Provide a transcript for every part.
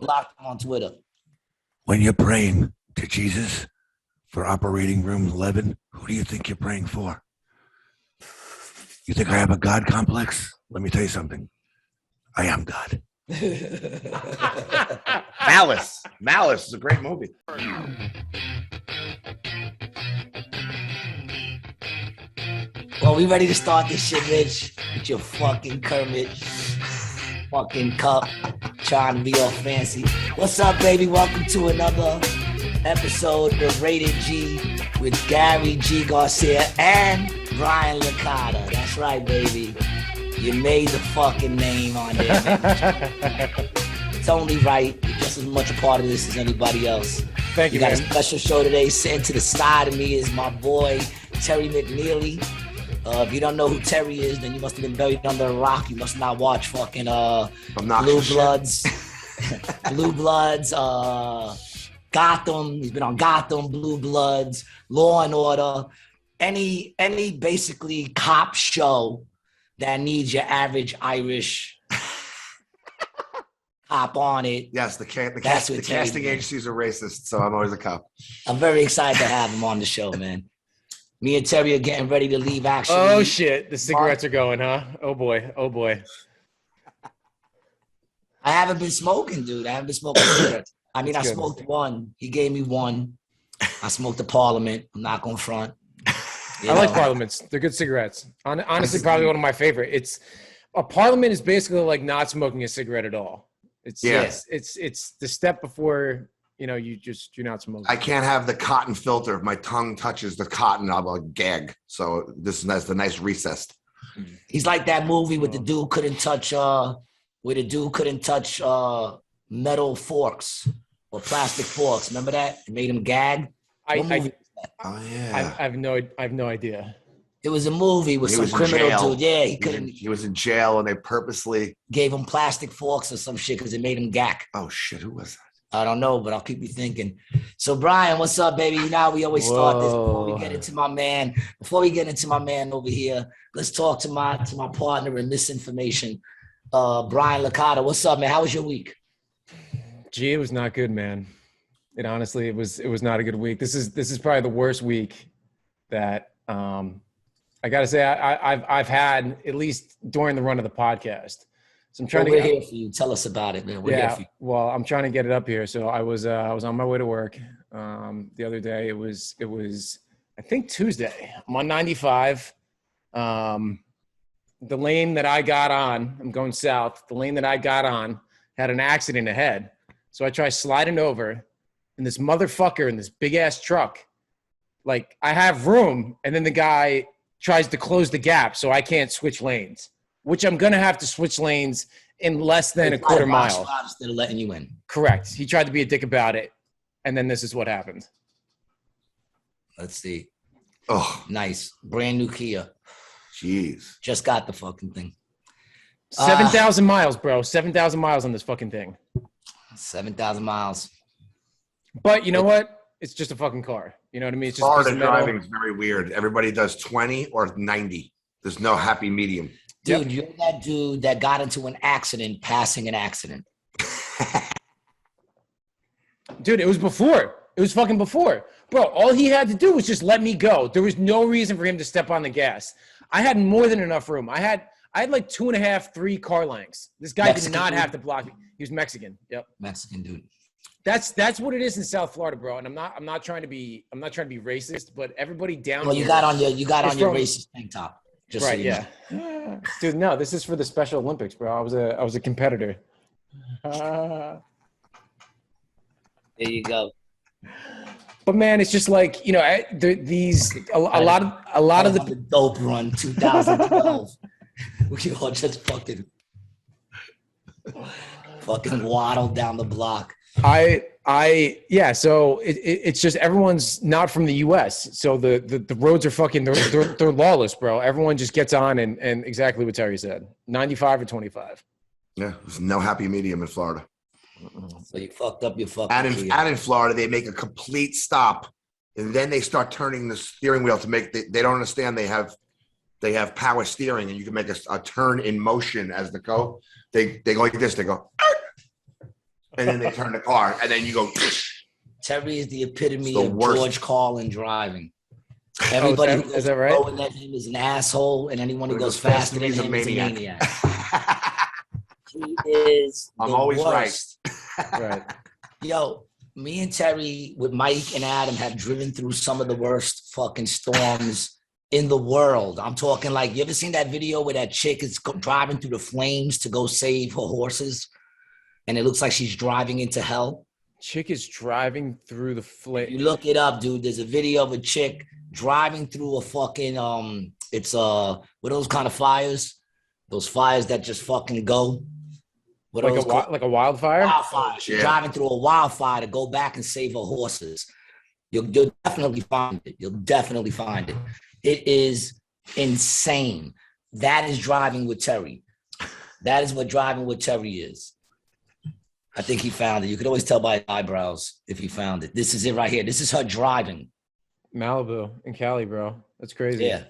blocked him on Twitter. When you're praying to Jesus for operating room 11, who do you think you're praying for? You think I have a God complex? Let me tell you something. I am God. Malice. Malice is a great movie. Well, we ready to start this shit, Rich, with your fucking Kermit fucking cup, trying to be all fancy. What's up, baby? Welcome to another episode of Rated G with Gary G. Garcia and Brian Licata. That's right, baby. You made the fucking name on there, man. It's only right. You're just as much a part of this as anybody else. Thank you, got man. A special show today. Sitting to the side of me is my boy, Terry McNeely. If you don't know who Terry is, then you must have been buried under a rock. You must not watch fucking Blue Bloods. Blue Bloods, Gotham. He's been on Gotham, Blue Bloods, Law and Order. Any basically cop show that needs your average Irish cop on it. Yes, the casting agencies are racist, so I'm always a cop. I'm very excited to have him on the show, man. Me and Terry are getting ready to leave, actually. Oh, shit. The cigarettes are going, huh? Oh, boy. Oh, boy. I haven't been smoking, dude. I haven't been smoking cigarettes. I mean, I smoked one. He gave me one. I smoked a Parliament. I'm not going to front. I like Parliaments. They're good cigarettes. Honestly, probably one of my favorite. A Parliament is basically like not smoking a cigarette at all. It's the step before... you're not smoking. I can't have the cotton filter. If my tongue touches the cotton, I'll gag. So this is the nice recessed. He's like that movie with the dude couldn't touch metal forks or plastic forks. Remember that? It made him gag. Yeah. I have no idea. It was a movie with some criminal dude. Yeah, he was in jail and they purposely gave him plastic forks or some shit because it made him gag. Oh shit, who was that? I don't know, but I'll keep you thinking. So, Brian, what's up, baby? You know, we always start this before we get into my man. Before we get into my man over here, let's talk to my partner in this information, Brian Licata. What's up, man? How was your week? Gee, it was not good, man. It honestly, it was not a good week. This is probably the worst week that I got to say I've had, at least during the run of the podcast. So I'm trying to get here for you. Tell us about it, man. We're here for you. Well, I'm trying to get it up here. So I was on my way to work the other day. It was I think Tuesday. I'm on 95. The lane that I got on, I'm going south. The lane that I got on had an accident ahead. So I try sliding over, and this motherfucker in this big ass truck, like I have room, and then the guy tries to close the gap so I can't switch lanes, which I'm going to have to switch lanes in less than a quarter mile. Instead of letting you in. Correct. He tried to be a dick about it, and then this is what happened. Let's see. Oh, nice. Brand new Kia. Jeez. Just got the fucking thing. 7,000 miles, bro. 7,000 miles on this fucking thing. 7,000 miles. But you know what? It's just a fucking car. You know what I mean? It's just Florida driving is very weird. Everybody does 20 or 90. There's no happy medium. Dude, you're that dude that got into an accident passing an accident. Dude, it was before. It was fucking before. Bro, all he had to do was just let me go. There was no reason for him to step on the gas. I had more than enough room. I had like 2.5, 3 car lengths. This guy Mexican did not have to block me. He was Mexican. Yep. Mexican dude. That's what it is in South Florida, bro. And I'm not trying to be racist, but everybody down here. Well, you got on your racist tank top. Just right, so yeah. Dude, no, this is for the Special Olympics, bro. I was a competitor. There you go. But man, it's just like, a lot of the dope run 2012. We all just fucking waddled down the block. So it's just everyone's not from the US. So the roads are fucking, they're lawless, bro. Everyone just gets on and exactly what Terry said, 95 or 25. Yeah, there's no happy medium in Florida. So you fucked up your fucking and in Florida, they make a complete stop, and then they start turning the steering wheel to make they don't understand they have power steering, and you can make a turn in motion as the go. They go like this. They go. and then they turn the car, and then you go. Terry is the epitome The of worst. George Carlin driving. Everybody who is goes that right? slower than him is an asshole, and anyone who goes faster than him is a maniac. He is I'm the always worst. Right. Yo, me and Terry with Mike and Adam have driven through some of the worst fucking storms in the world. I'm talking like, you ever seen that video where that chick is driving through the flames to go save her horses? And it looks like she's driving into hell. Chick is driving through the flame. You look it up, dude. There's a video of a chick driving through a fucking, what are those kind of fires? Those fires that just fucking go. What are those called? Like a wildfire? Wildfire. She's driving through a wildfire to go back and save her horses. You'll definitely find it. You'll definitely find it. It is insane. That is driving with Terry. That is what driving with Terry is. I think he found it. You could always tell by his eyebrows if he found it. This is it right here. This is her driving. Malibu in Cali, bro. That's crazy. Yeah.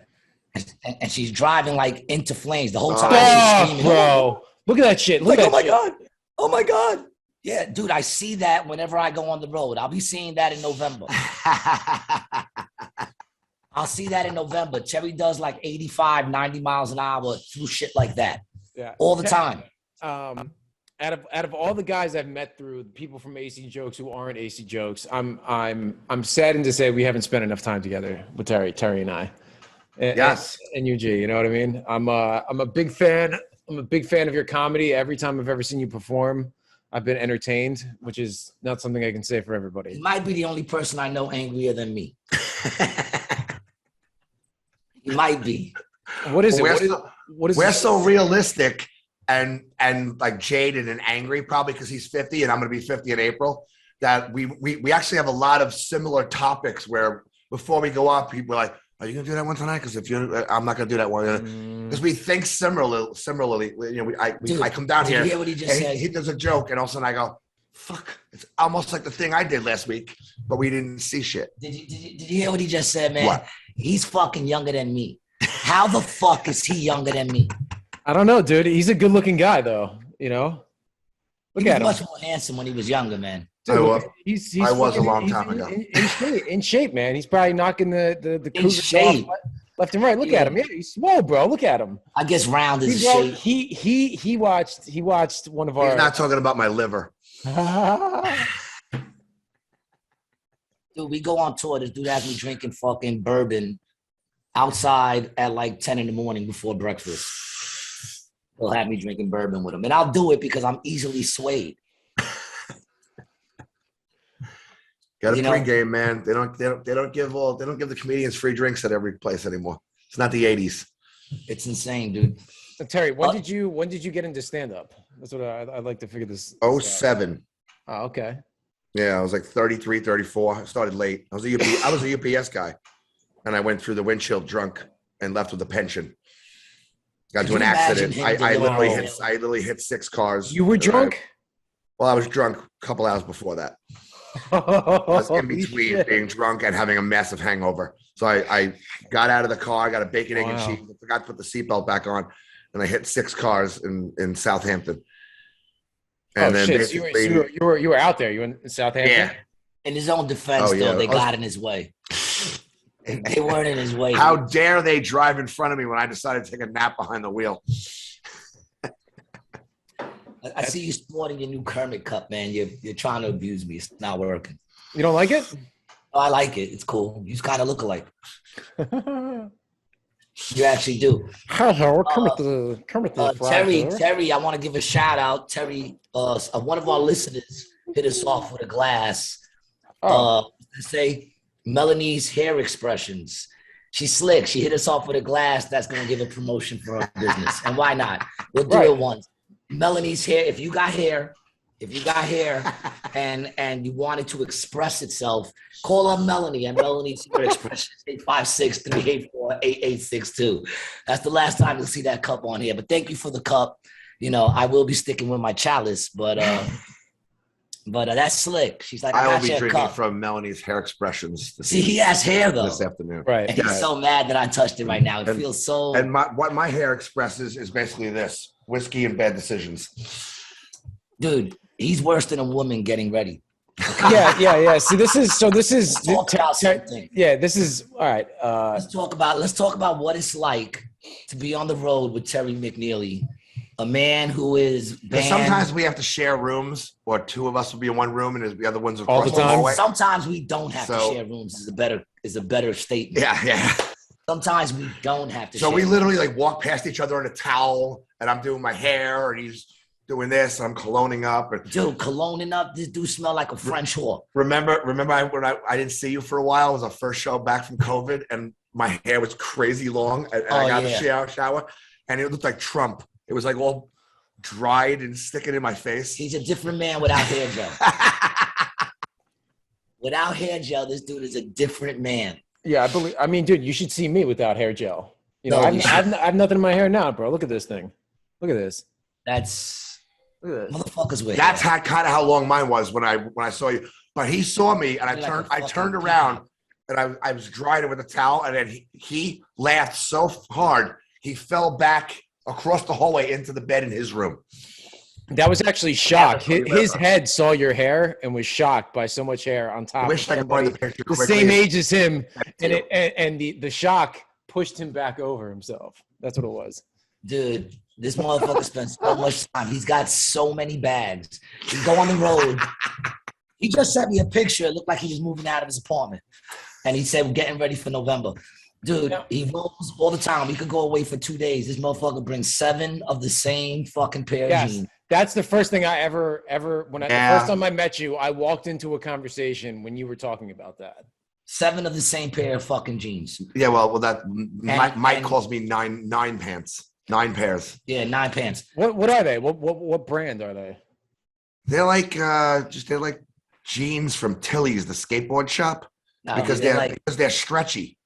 And she's driving like into flames the whole time. Oh, She's screaming, bro. Look at that shit. Look like, at that shit. God. Oh my God. Yeah, dude, I see that whenever I go on the road. I'll be seeing that in November. I'll see that in November. Terry does like 85, 90 miles an hour through shit like that. Yeah. All the time. Out of all the guys I've met through, people from AC Jokes who aren't AC Jokes, I'm saddened to say we haven't spent enough time together with Terry and I. Yes. And UG, you know what I mean? I'm a big fan. I'm a big fan of your comedy. Every time I've ever seen you perform, I've been entertained, which is not something I can say for everybody. He might be the only person I know angrier than me. He might be. What is it? We're so realistic and like jaded and angry, probably because he's 50 and I'm going to be 50 in April, that we actually have a lot of similar topics where before we go up, people are like, are you going to do that one tonight? Because I'm not going to do that one. Because we think similarly. You know, I come down here. Did you hear what he just said? He does a joke, and all of a sudden I go, fuck, it's almost like the thing I did last week, but we didn't see shit. Did you hear what he just said, man? What? He's fucking younger than me. How the fuck is he younger than me? I don't know, dude. He's a good-looking guy, though. You know, look He at was him. much more handsome when he was younger, man. Dude, I was. He's I was a fucking- long he's time ago. In shape, man. He's probably knocking the In cougars shape. off left and right. Look at him. Yeah, he's swole, bro. Look at him. I guess round is Bro, shape. he watched one of our. He's not talking about my liver. Dude, we go on tour. This dude has me drinking fucking bourbon outside at like 10 in the morning before breakfast. He'll have me drinking bourbon with him. And I'll do it because I'm easily swayed. Got a You know- pregame, man. They don't give the comedians free drinks at every place anymore. It's not the 80s. It's insane, dude. So, Terry, when did you get into stand up? That's what I'd like to figure this. Oh, out. 07. Oh, okay. Yeah, I was like 33, 34. I started late. I was a UPS guy, and I went through the windshield drunk and left with a pension. Got Could into an you imagine accident. him I delivering- literally hit 6 cars. You were drunk? Well, I was drunk a couple hours before that. I was in Holy between shit. being drunk and having a massive hangover. So I got out of the car, got a bacon, egg, and Wow. cheese. I forgot to put the seatbelt back on, and I hit 6 cars in Southampton. And then shit. So you were out there. You were in Southampton? yeah. In his own defense, Oh, yeah. though, they got in his way. They weren't in his way. How dare they drive in front of me when I decided to take a nap behind the wheel? I see you sporting your new Kermit cup, man. You're trying to abuse me. It's not working. You don't like it? Oh, I like it. It's cool. You kind of look alike. You actually do. Hello, Kermit the Terry, I want to give a shout out. Terry, one of our listeners hit us off with a glass. Say Melanie's hair expressions. She's slick. She hit us off with a glass. That's going to give a promotion for her business. And why not? We'll do it once. Melanie's hair. If you got hair and you want it to express itself, call up Melanie and Melanie's hair expressions, 856-384-8862. That's the last time you'll see that cup on here. But thank you for the cup. You know, I will be sticking with my chalice, but that's slick. She's like, I will got be you a drinking cup. from Melanie's hair expressions See, he has hair though. this afternoon. Right. And he's so mad that I touched it right now. It And- feels so. And what my hair expresses is basically this: whiskey and bad decisions. Dude, He's worse than a woman getting ready. Yeah. See, this is Talk about something. yeah. This is all right. Let's talk about what it's like to be on the road with Terry McNeely, a man who is banned. Sometimes we have to share rooms, or two of us will be in one room, and the other one's All across the the time. hallway. Sometimes we don't have to share rooms. Is a better statement. Yeah. Sometimes we don't have to. So we literally like walk past each other in a towel, and I'm doing my hair, and he's doing this, and I'm cologning up. And dude, cologning up. This dude smell like a French whore. Remember when I didn't see you for a while? It was our first show back from COVID, and my hair was crazy long, and I got a shower, and it looked like Trump. It was like all dried and sticking in my face. He's a different man without hair gel. Without hair gel, this dude is a different man. Yeah, I mean, dude, you should see me without hair gel. You know, I have nothing in my hair now, bro. Look at this thing. Look at this. Look at this. Motherfuckers with. That's kind of how long mine was when I saw you. But he saw me, and I turned around, and I was drying it with a towel, and then he laughed so hard he fell back across the hallway into the bed in his room. That was actually shock. His head saw your hair and was shocked by so much hair on top. I wish I could find the picture. The same age as him, and the shock pushed him back over himself. That's what it was. Dude, this motherfucker spends so much time. He's got so many bags. He go on the road. He just sent me a picture. It looked like he was moving out of his apartment, and he said, "We're getting ready for November." Dude, he rolls all the time. We could go away for 2 days. This motherfucker brings 7 of the same fucking pair of jeans. That's the first thing I ever the first time I met you, I walked into a conversation when you were talking about that. 7 of the same pair of fucking jeans. Yeah, well, Mike calls me nine pants, 9 pairs. Yeah, 9 pants. What are they? What brand are they? They're like they're like jeans from Tilly's, the skateboard shop, because they're stretchy.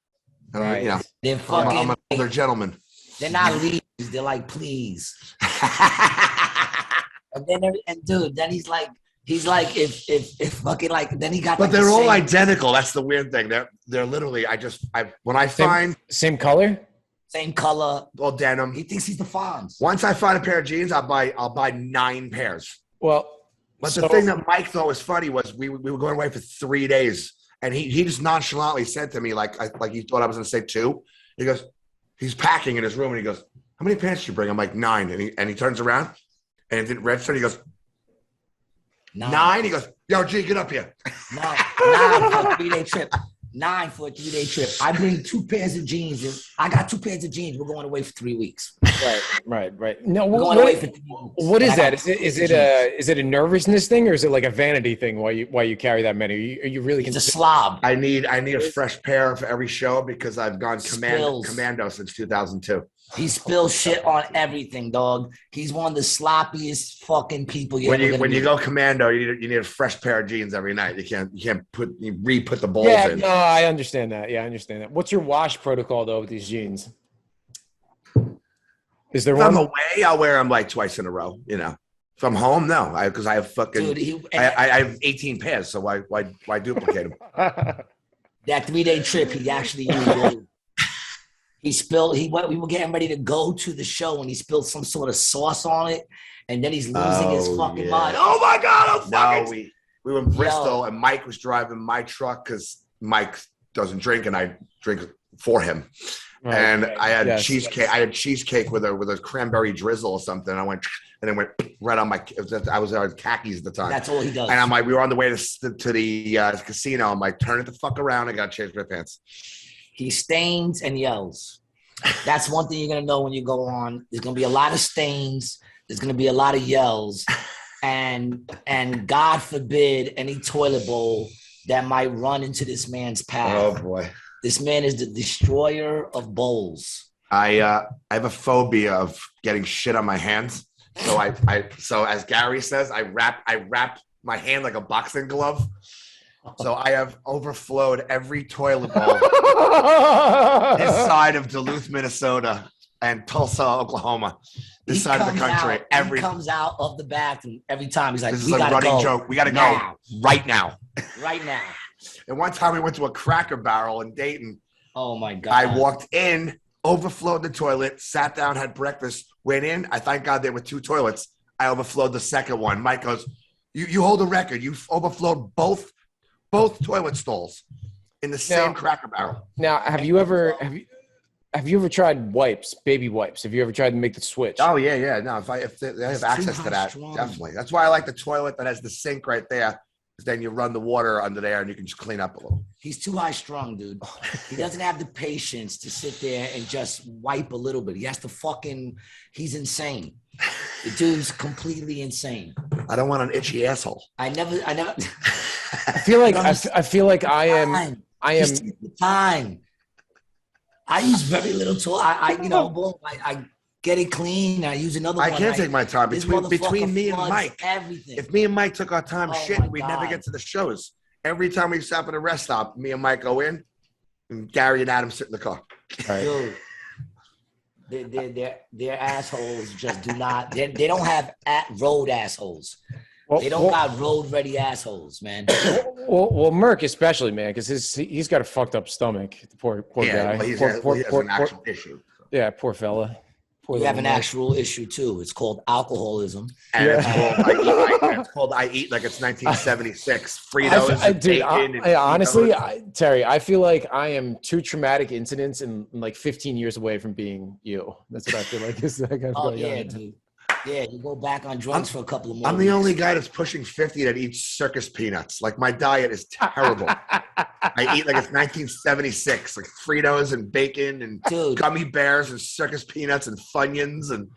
Right. You know, they're fucking. I'm an older gentleman. They're not leaves. They're like please. And dude, then he's like if fucking like then he got. But they're all identical. That's the weird thing. They're literally. When I find same color, all denim. He thinks he's the Fonz. Once I find a pair of jeans, I'll buy 9 pairs. Well, but the thing that Mike thought was funny was we were going away for 3 days, and he just nonchalantly said to me like he thought I was going to say 2. He goes, he's packing in his room, and he goes, "How many pants did you bring?" I'm like 9, and he turns around. And it didn't register. He goes, 9. He goes, "Yo, G, get up here." 9 for a 3-day trip. 9 for a 3-day trip. I bring 2 pairs of jeans. And I got 2 pairs of jeans. We're going away for 3 weeks. Right. No, we're going away for 3 weeks. What is that? Is it a nervousness thing, or is it like a vanity thing? Why you carry that many? Are you really? He's a slob. I need a fresh pair for every show because I've gone commando since 2002. He spills shit on everything, dog. He's one of the sloppiest fucking people when you go commando, you need a fresh pair of jeans every night. You can't re-put the balls in. No, I understand that. Yeah, I understand that. What's your wash protocol though with these jeans? Is there one? If I'm away, I'll wear them like twice in a row. You know, if I'm home, no, because I have fucking. Dude, I have 18 pairs, so why duplicate them? That 3-day trip, he actually we were getting ready to go to the show, and he spilled some sort of sauce on it, and then he's losing his fucking mind. Oh my God! We were in Bristol, and Mike was driving my truck because Mike doesn't drink, and I drink for him. Right, and I had cheesecake. I had cheesecake with a cranberry drizzle or something. I went and it went right on my. I was wearing khakis at the time. That's all he does. And I'm like, we were on the way to the casino. I'm like, turn it the fuck around. I got to change my pants. He stains and yells. That's one thing you're going to know when you go on. There's going to be a lot of stains. There's going to be a lot of yells. And God forbid any toilet bowl that might run into this man's path. Oh, boy. This man is the destroyer of bowls. I have a phobia of getting shit on my hands. So so as Gary says, I wrap my hand like a boxing glove. So I have overflowed every toilet bowl this side of Duluth, Minnesota, and Tulsa, Oklahoma. This side of the country. He comes out of the bathroom every time. He's like, "This is a running joke. We got to go right now." Right now. And one time we went to a Cracker Barrel in Dayton. Oh my God! I walked in, overflowed the toilet, sat down, had breakfast, went in. I thank God there were 2 toilets. I overflowed the second one. Mike goes, You hold a record. You've overflowed both toilet stalls in the same Cracker Barrel. Now, have you ever tried wipes, baby wipes? Have you ever tried to make the switch? Oh yeah. No, if they have access to that, definitely. That's why I like the toilet that has the sink right there. Because then you run the water under there and you can just clean up a little. He's too high strung, dude. He doesn't have the patience to sit there and just wipe a little bit. He has to he's insane. The dude's completely insane. I don't want an itchy asshole. I never. I feel like I am. Time. I use very little tool. I get it clean. I use another one. I can't take my time between me and Mike. Everything. If me and Mike took our time, we'd never get to the shows. Every time we stop at a rest stop, me and Mike go in, and Gary and Adam sit in the car. Dude, their assholes just do not. They don't have road assholes. They don't got road ready assholes, man. Well, Merc especially, man, because he's got a fucked up stomach. The poor guy. Well, he has an actual issue. Yeah, poor fella. You have an actual issue too. It's called alcoholism. And it's called I eat like it's 1976. Fritos. Honestly, Terry, I feel like I am 2 traumatic incidents and like 15 years away from being you. That's what I feel like. Dude. Yeah, you go back on drugs for a couple of months. I'm the only guy that's pushing 50 that eats circus peanuts. Like my diet is terrible. I eat like it's 1976, like Fritos and bacon and gummy bears and circus peanuts and Funyuns and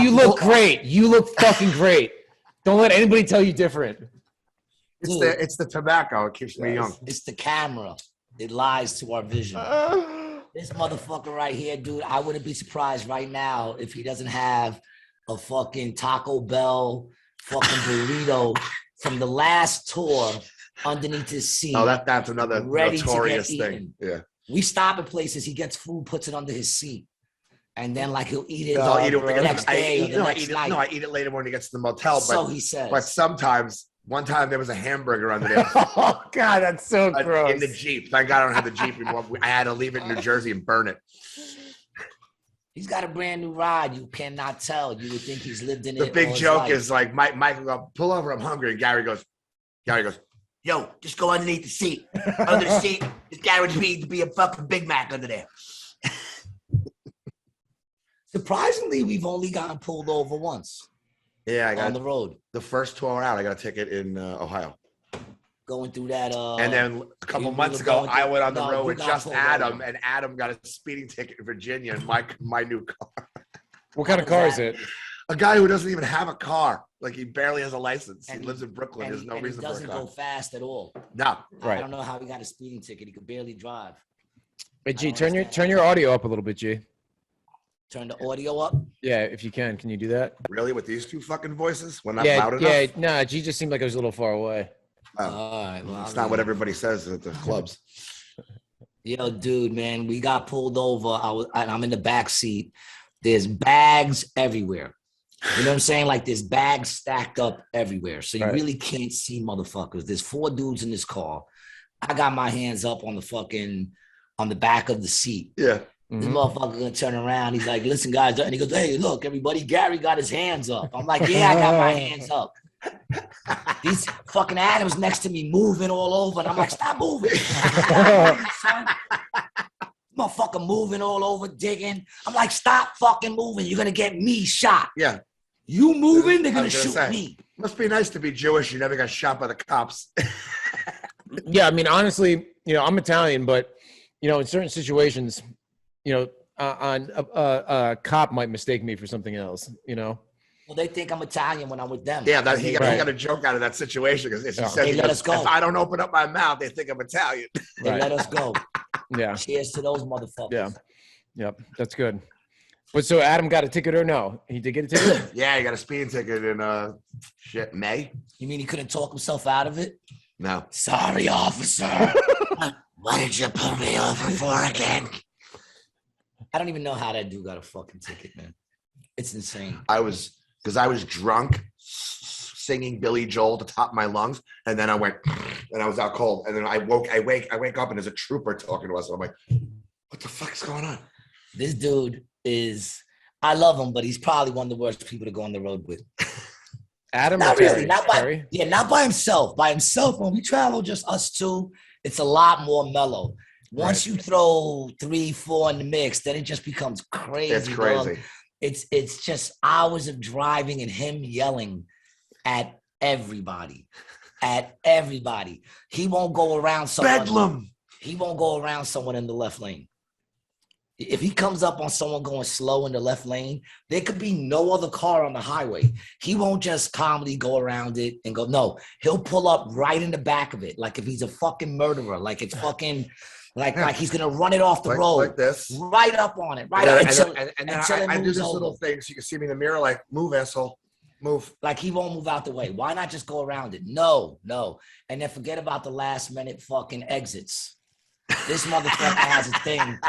you look great. You look fucking great. Don't let anybody tell you different. It's the tobacco. It keeps me young. It's the camera. It lies to our vision. This motherfucker right here, dude. I wouldn't be surprised right now if he doesn't have a fucking Taco Bell fucking burrito from the last tour underneath his seat. Oh, that's another notorious thing. Yeah. We stop at places, he gets food, puts it under his seat. And then like he'll eat it the next day or the next night. No, I eat it later when he gets to the motel. So he says. But sometimes, one time there was a hamburger under there. Oh, God, that's so gross. In the Jeep. Thank God I don't have the Jeep anymore. I had to leave it in New Jersey and burn it. He's got a brand new ride. You cannot tell. You would think he's lived in it. The big joke is like Mike will go, pull over, I'm hungry. And Gary goes, yo, just go underneath the seat. Under the seat, it's guaranteed to be a fucking Big Mac under there. Surprisingly, we've only gotten pulled over once. Yeah, I got on the road. The first tour out, I got a ticket in Ohio. Going through that. And then a couple months ago, I went on the road with just Adam, and Adam got a speeding ticket in Virginia in my new car. What kind of car is it? A guy who doesn't even have a car. Like he barely has a license. He lives in Brooklyn. There's no reason for a car. He doesn't go fast at all. No. Right. I don't know how he got a speeding ticket. He could barely drive. Hey, G, turn your audio up a little bit, G. Turn the audio up? Yeah, if you can. Can you do that? Really? With these two fucking voices? When not loud enough? Yeah, no, G just seemed like it was a little far away. Oh. All right, well, it's not what everybody says at the clubs. Yo, dude, man, we got pulled over. I'm in the back seat. There's bags everywhere. You know what I'm saying? Like there's bags stacked up everywhere. So you really can't see motherfuckers. There's 4 dudes in this car. I got my hands up on the back of the seat. Yeah. This motherfucker gonna turn around. He's like, listen, guys. And he goes, hey, look, everybody, Gary got his hands up. I'm like, yeah, I got my hands up. These fucking Adams next to me moving all over. And I'm like, stop moving. Motherfucker moving all over, digging. I'm like, stop fucking moving. You're going to get me shot. Yeah. You moving, they're going to shoot me. Must be nice to be Jewish. You never got shot by the cops. Yeah, I mean, honestly, I'm Italian, but, in certain situations, a cop might mistake me for something else, Well, they think I'm Italian when I'm with them. Yeah, he got a joke out of that situation because he said, if I don't open up my mouth, they think I'm Italian. They let us go. Yeah. Cheers to those motherfuckers. Yeah. Yep. That's good. But so Adam got a ticket or no? He did get a ticket? Yeah, he got a speeding ticket in May. You mean he couldn't talk himself out of it? No. Sorry, officer. What did you pull me over for again? I don't even know how that dude got a fucking ticket, man. It's insane. Because I was drunk, singing Billy Joel at the top of my lungs, and then I went, and I was out cold, and then I wake up, and there's a trooper talking to us, and I'm like, what the fuck is going on? This dude I love him, but he's probably one of the worst people to go on the road with. Adam Not or Terry? really. Not by himself. By himself, when we travel, just us two, it's a lot more mellow. Once you throw 3, 4 in the mix, then it just becomes crazy. It's crazy. Dog. It's just hours of driving and him yelling at everybody. He won't go around someone. Bedlam. He won't go around someone in the left lane. If he comes up on someone going slow in the left lane, there could be no other car on the highway. He won't just calmly go around it and go, no, he'll pull up right in the back of it. Like if he's a fucking murderer, like it's fucking, like he's going to run it off the road. Like this. Right up on it. Right and up. And I do this little thing so you can see me in the mirror, like, move, asshole. Move. Like he won't move out the way. Why not just go around it? No. And then forget about the last minute fucking exits. This motherfucker has a thing.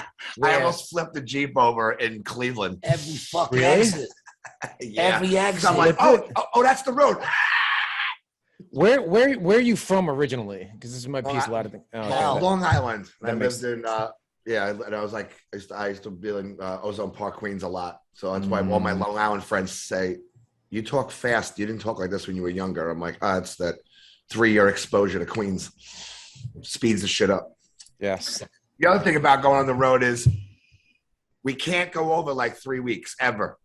I almost flipped the Jeep over in Cleveland. Every fucking exit. Every exit. So I'm like, oh, that's the road. Where are you from originally? Because this is my piece. A lot of things. Long Island. I makes lived in and I was like, I used to be in Ozone Park, Queens a lot. So that's why all my Long Island friends say, you talk fast. You didn't talk like this when you were younger. I'm like, it's that 3-year exposure to Queens. Speeds the shit up. Yes. The other thing about going on the road is we can't go over like 3 weeks ever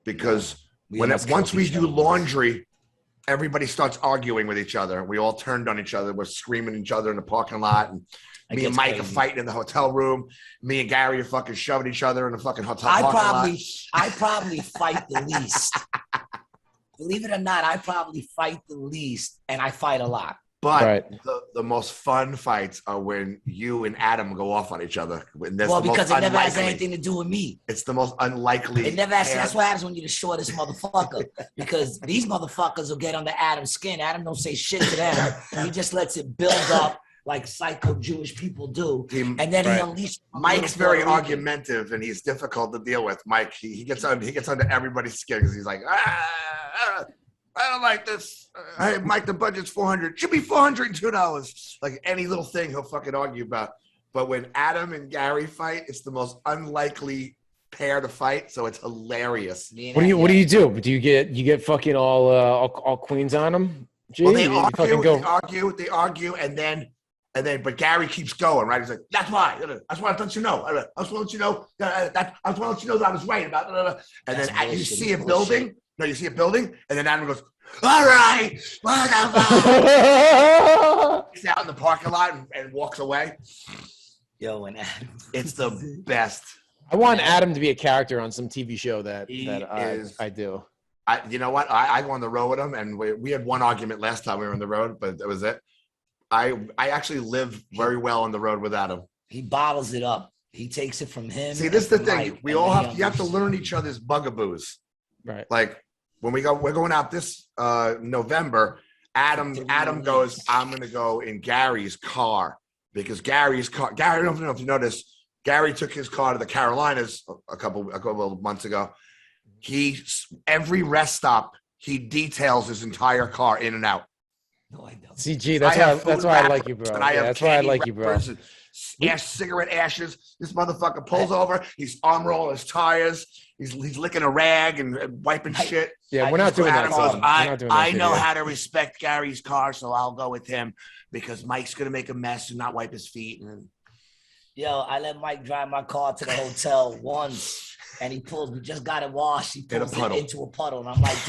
because once we do laundry, everybody starts arguing with each other. We all turned on each other. We're screaming at each other in the parking lot. And me and Mike are fighting in the hotel room. Me and Gary are fucking shoving each other in the fucking hotel parking lot. I probably fight the least. Believe it or not, I probably fight the least, and I fight a lot. But the most fun fights are when you and Adam go off on each other. Because it never has anything to do with me. It's the most unlikely. It never has. That's what happens when you're the shortest motherfucker. Because these motherfuckers will get under Adam's skin. Adam don't say shit to them. He just lets it build up like psycho Jewish people do. And then he unleashes. Mike's very argumentative and he's difficult to deal with. Mike, he gets under everybody's skin because he's like, I don't like this. Hey, Mike, the budget's $400. Should be $402. Like any little thing he'll fucking argue about. But when Adam and Gary fight, it's the most unlikely pair to fight. So it's hilarious. What do you do? Do you get fucking all queens on them? Well, they argue, and then, but Gary keeps going, right? He's like, that's why I want to let you know. I just want to let you know that I was right about. And then you see a building. No, you see a building, and then Adam goes, all right, whatever. He's out in the parking lot and walks away. Yo, and Adam. It's the best. I want Adam to be a character on some TV show that I do. You know what? I go on the road with him, and we had one argument last time we were on the road, but that was it. I actually live very well on the road with Adam. He bottles it up. He takes it from him. See, this is the thing. We all you have to learn each other's bugaboos. Right. Like when we're going out this November, Adam goes, I'm going to go in Gary's car because Gary, I don't know if you noticed, Gary took his car to the Carolinas a couple of months ago. Every rest stop, he details his entire car in and out. No, I don't. CG, that's why I like you, bro. That's why I like you, bro. Cigarette ashes. This motherfucker pulls over. He's arm rolling his tires. He's licking a rag and wiping shit. Yeah, we're not doing that. I know how to respect Gary's car, so I'll go with him because Mike's gonna make a mess and not wipe his feet. Yo, I let Mike drive my car to the hotel once, and he pulls. We just got it washed. He pulls it into a puddle, and I'm like,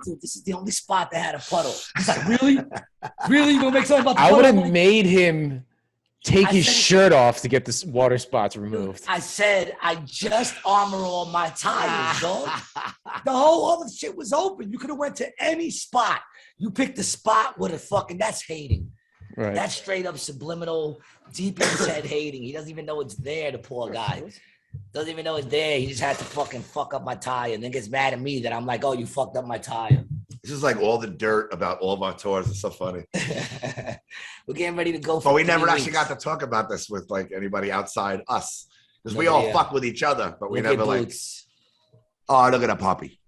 dude, this is the only spot that had a puddle. He's like, really? Really? You gonna make something about the puddle? I would have made him take his shirt off to get the water spots removed. I said, I just armor all my tires, dog. The whole other shit was open. You could have went to any spot. You picked the spot with a fucking, that's hating. Right. That's straight up subliminal, deep in his head hating. He doesn't even know it's there, the poor guy. Doesn't even know it's there. He just had to fucking fuck up my tire and then gets mad at me that I'm like, oh, you fucked up my tire. This is like all the dirt about all of our tours. It's so funny. We're getting ready to go for But we never actually got to talk about this with like anybody outside us. Because we all fuck with each other, but we never like, oh, look at a puppy.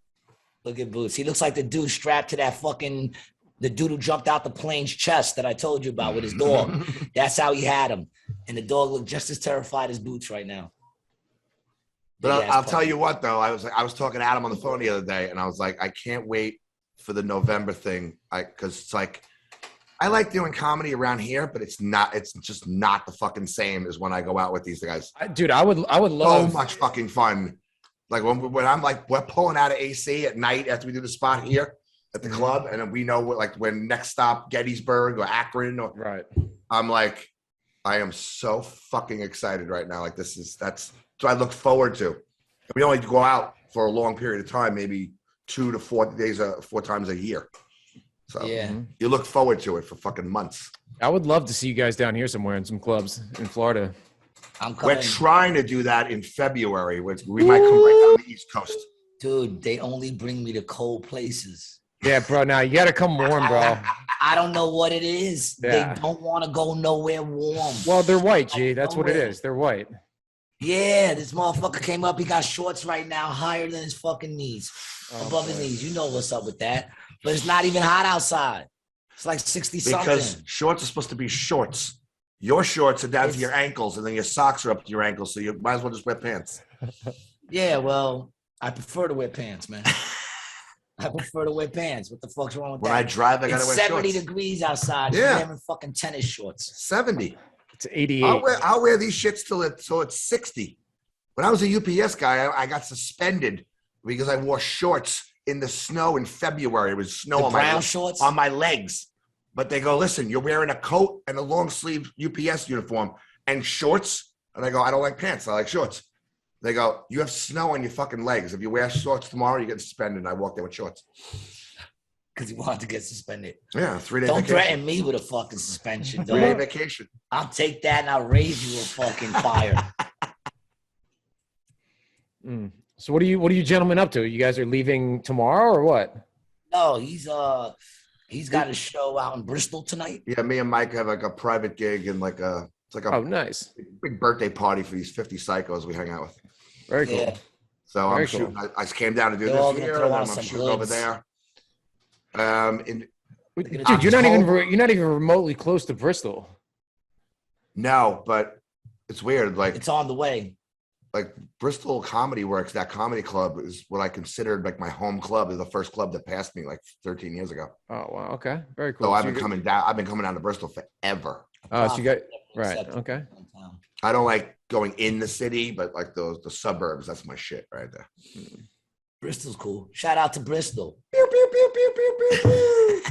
Look at Boots. He looks like the dude strapped to that fucking, the dude who jumped out the plane's chest that I told you about with his dog. That's how he had him. And the dog looked just as terrified as Boots right now. But Big ass I'll tell puppy. you what, though, I was talking to Adam on the phone the other day, and I was like, I can't wait for the November thing, because it's like I like doing comedy around here, but it's just not the fucking same as when I go out with these guys. Dude, I would So love much fucking fun. Like when I'm like, we're pulling out of AC at night after we do the spot here at the club, and then we know what, like, when next stop Gettysburg or Akron, or right. I'm like, I am so fucking excited right now. Like that's so I look forward to. We only go out for a long period of time, maybe 2 to 4 days, 4 times a year. So Yeah. you look forward to it for fucking months. I would love to see you guys down here somewhere in some clubs in Florida. I'm coming. We're trying to do that in February. We might come right down the East Coast. Dude, they only bring me to cold places. Yeah, bro. Now you got to come warm, bro. I don't know what it is. Yeah. They don't want to go nowhere warm. Well, they're white, G. Like, That's what it nowhere. is. They're white. Yeah, this motherfucker came up. He got shorts right now higher than his fucking knees. Above his knees. You know what's up with that. But it's not even hot outside. It's like 60 Because something. shorts are supposed to be shorts. Your shorts are down to your ankles, and then your socks are up to your ankles, so you might as well just wear pants. Yeah, well, I prefer to wear pants, man. I prefer to wear pants. What the fuck's wrong with When that? I drive, I gotta It's wear 70 shorts. degrees outside. Yeah. You're wearing fucking tennis shorts. 70. It's 88. I'll wear these shits till it's 60. When I was a UPS guy, I got suspended because I wore shorts in the snow in February. It was snow The on brown shorts? on my legs. But they go, listen, you're wearing a coat and a long sleeve UPS uniform and shorts. And I go, I don't like pants. I like shorts. They go, you have snow on your fucking legs. If you wear shorts tomorrow, you get suspended. And I walked there with shorts. Because he wanted to get suspended. Yeah, 3 days Don't vacation. threaten me with a fucking suspension, 3-day dog. vacation. I'll take that and I'll raise you a fucking fire. So what are you gentlemen up to? You guys are leaving tomorrow or what? No, he's got a show out in Bristol tonight. Yeah, me and Mike have like a private gig and it's like a Oh, nice. big birthday party for these 50 psychos we hang out with. Very cool. Yeah. So Very I'm cool. shooting. I came down to do They're all this gonna here, throw and then on I'm some shooting over goods. there. Dude, I'm you're not even remotely close to Bristol. No, but it's weird. It's on the way. Like Bristol Comedy Works, that comedy club is what I considered like my home club. Is the first club that passed me like 13 years ago. Oh, wow. Okay. Very cool. So I've been you- coming down. I've been coming down to Bristol forever. Oh, so you got right. Except Okay. downtown. I don't like going in the city, but like the suburbs, that's my shit right there. Bristol's cool. Shout out to Bristol. Pew, pew, pew, pew, pew, pew, pew.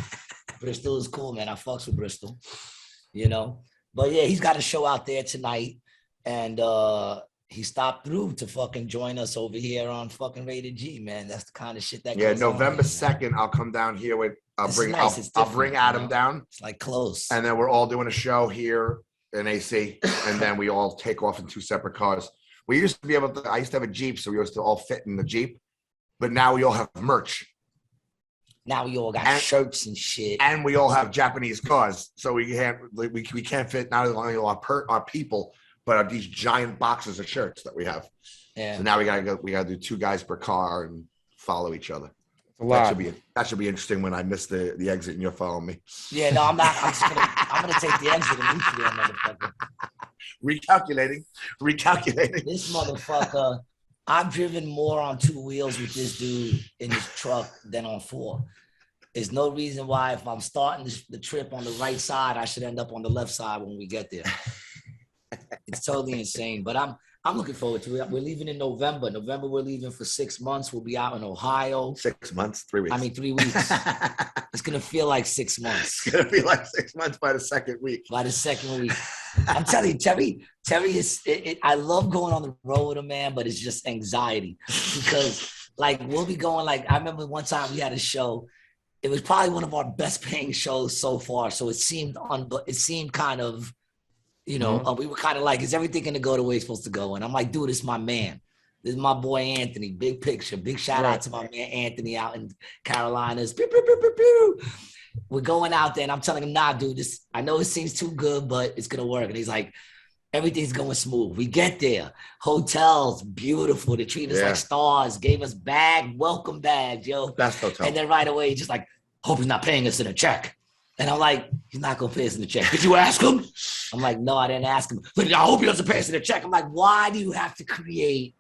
Bristol is cool, man. I fucks with Bristol, you know. But yeah, he's got a show out there tonight, and he stopped through to fucking join us over here on fucking Rated G, man. That's the kind of shit that Yeah, goes on November here, man. 2nd, I'll come down here with. I'll This is bring. nice. It's I'll different, bring you Adam know? down, It's like close. and then we're all doing a show here in AC, and then we all take off in 2 separate cars. We used to be able to. I used to have a Jeep, so we used to all fit in the Jeep, but now we all have merch. Now we all got And- shirts and shit. And we all have Japanese cars, so we can't fit not only our people, but these giant boxes of shirts that we have. Yeah. So now we gotta do 2 guys per car and follow each other. It's a lot. That should be interesting when I miss the exit and you're following me. Yeah, no, I'm not. I'm gonna take the exit and meet you there, motherfucker. Recalculating. This motherfucker, I've driven more on 2 wheels with this dude in his truck than on 4. There's no reason why if I'm starting the trip on the right side, I should end up on the left side when we get there. It's totally insane, but I'm looking forward to it. We're leaving in November. November, we're leaving for 6 months. We'll be out in Ohio. 6 months, 3 weeks. I mean, 3 weeks. It's gonna feel like 6 months It's gonna be like 6 months by the second week. by the second week. I'm telling you, Terry is. I love going on the road with him, man, but it's just anxiety because, like, we'll be going. Like, I remember one time we had a show. It was probably one of our best paying shows so far. So it seemed kind of, you know, we were kind of like, is everything gonna go the way it's supposed to go? And I'm like, dude, it's my man. This is my boy Anthony. Big picture. Big shout out to my man Anthony out in Carolinas. Pew, pew, pew, pew, pew. We're going out there and I'm telling him, nah, dude, I know it seems too good, but it's gonna work. And he's like, everything's going smooth. We get there. Hotels, beautiful. They treat us like stars, gave us welcome bags, yo. Best hotel. And then right away, just like, hope he's not paying us in a check. And I'm like, he's not gonna pay us in a check. Did you ask him? I'm like, no, I didn't ask him. But I hope he doesn't pay us in a check. I'm like, why do you have to create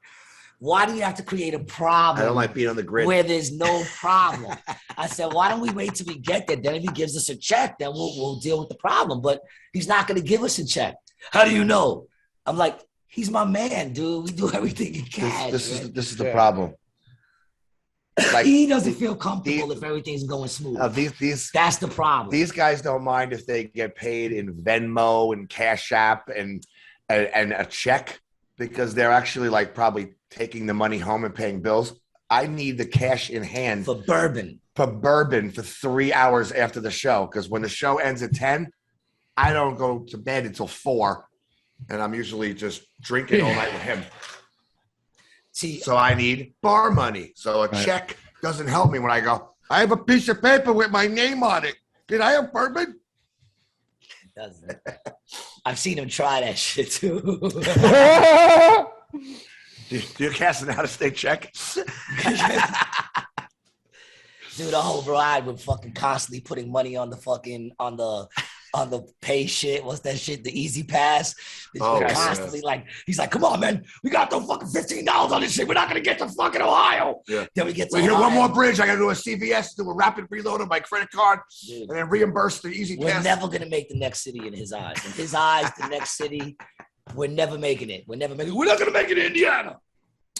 why do you have to create a I problem? don't like being on the grid. Where there's no problem. I said, why don't we wait till we get there? Then if he gives us a check, then we'll deal with the problem. But he's not going to give us a check. How do you know? I'm like, he's my man, dude. We do everything in cash. This is the problem. Like, he doesn't feel comfortable if everything's going smooth. That's the problem. These guys don't mind if they get paid in Venmo and Cash App and a check, because they're actually like probably taking the money home and paying bills. I need the cash in hand for bourbon for 3 hours after the show, because when the show ends at 10, I don't go to bed until 4, and I'm usually just drinking all night with him. So I need bar money. So a check doesn't help me when I go, I have a piece of paper with my name on it. Can I have bourbon? It doesn't. I've seen him try that shit too. Do you cast an out-of-state check? Dude, the whole ride with fucking constantly putting money on the fucking on the pay shit. What's that shit? The Easy Pass. Constantly like, he's like, come on, man, we got to fucking $15 on this shit. We're not gonna get to fucking Ohio. Yeah. Then we get to Ohio. One more bridge. I gotta do a CVS, do a rapid reload of my credit card, and then reimburse the Easy Pass. We're never gonna make the next city in his eyes. In his eyes, the next city, we're never making it. We're not gonna make it in Indiana.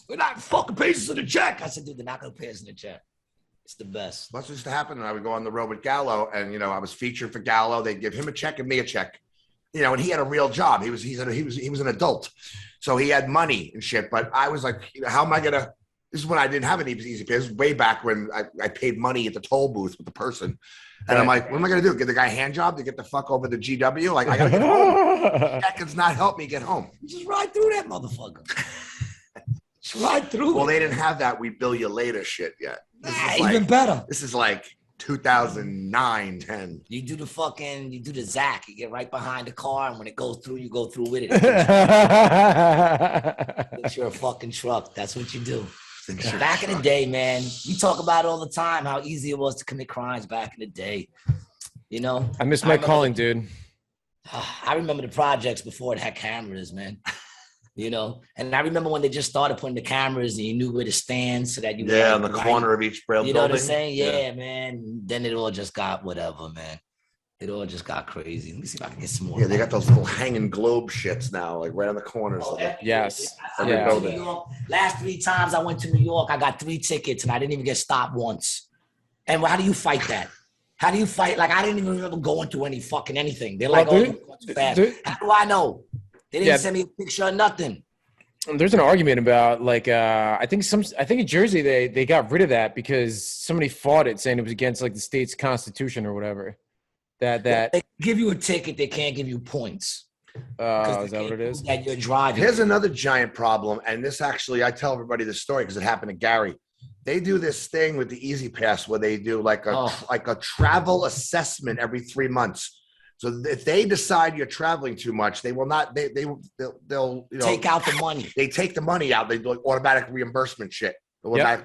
We're not fucking paying us in the check. I said, dude, they're not gonna pay us in the check. It's the best. That's what used to happen. And I would go on the road with Gallo, and I was featured for Gallo. They'd give him a check and me a check. And he had a real job. He was an adult, so he had money and shit. But I was like, how am I gonna? This is when I didn't have any Easy Pay. This was way back when I paid money at the toll booth with the person, and I'm like, what am I gonna do? Give the guy a hand job to get the fuck over the GW? Like, I gotta get home. That does not help me get home. You just ride through that motherfucker. Just ride through. Well, they didn't have that. We bill you later shit yet. Even better. This is like 2009, 10. You do the Zach. You get right behind the car, and when it goes through, you go through with it. It's your fucking truck. That's what you do. Back in the day, man, we talk about it all the time, how easy it was to commit crimes back in the day. I miss my calling, dude. I remember the projects before it had cameras, man. And I remember when they just started putting the cameras and you knew where to stand so that you on the corner of each building. You know what I'm saying? Yeah, man. Then it all just got whatever, man. It all just got crazy. Let me see if I can get some more. Yeah, they got those little hanging globe shits now, like right on the corners. Yes. Last 3 times I went to New York, I got 3 tickets and I didn't even get stopped once. And how do you fight that? How do you fight? Like, I didn't even remember going through any fucking anything. They're like, you're going too fast. How do I know? They didn't send me a picture or nothing. There's an argument about like I think in Jersey they got rid of that because somebody fought it saying it was against like the state's constitution or whatever. That they give you a ticket, they can't give you points. Is that what it is? That you're driving. Here's another giant problem, and this actually I tell everybody this story because it happened to Gary. They do this thing with the Easy Pass where they do like a travel assessment every 3 months. So if they decide you're traveling too much, they will not. They'll take out the money. They take the money out. They do like automatic reimbursement shit. Yeah.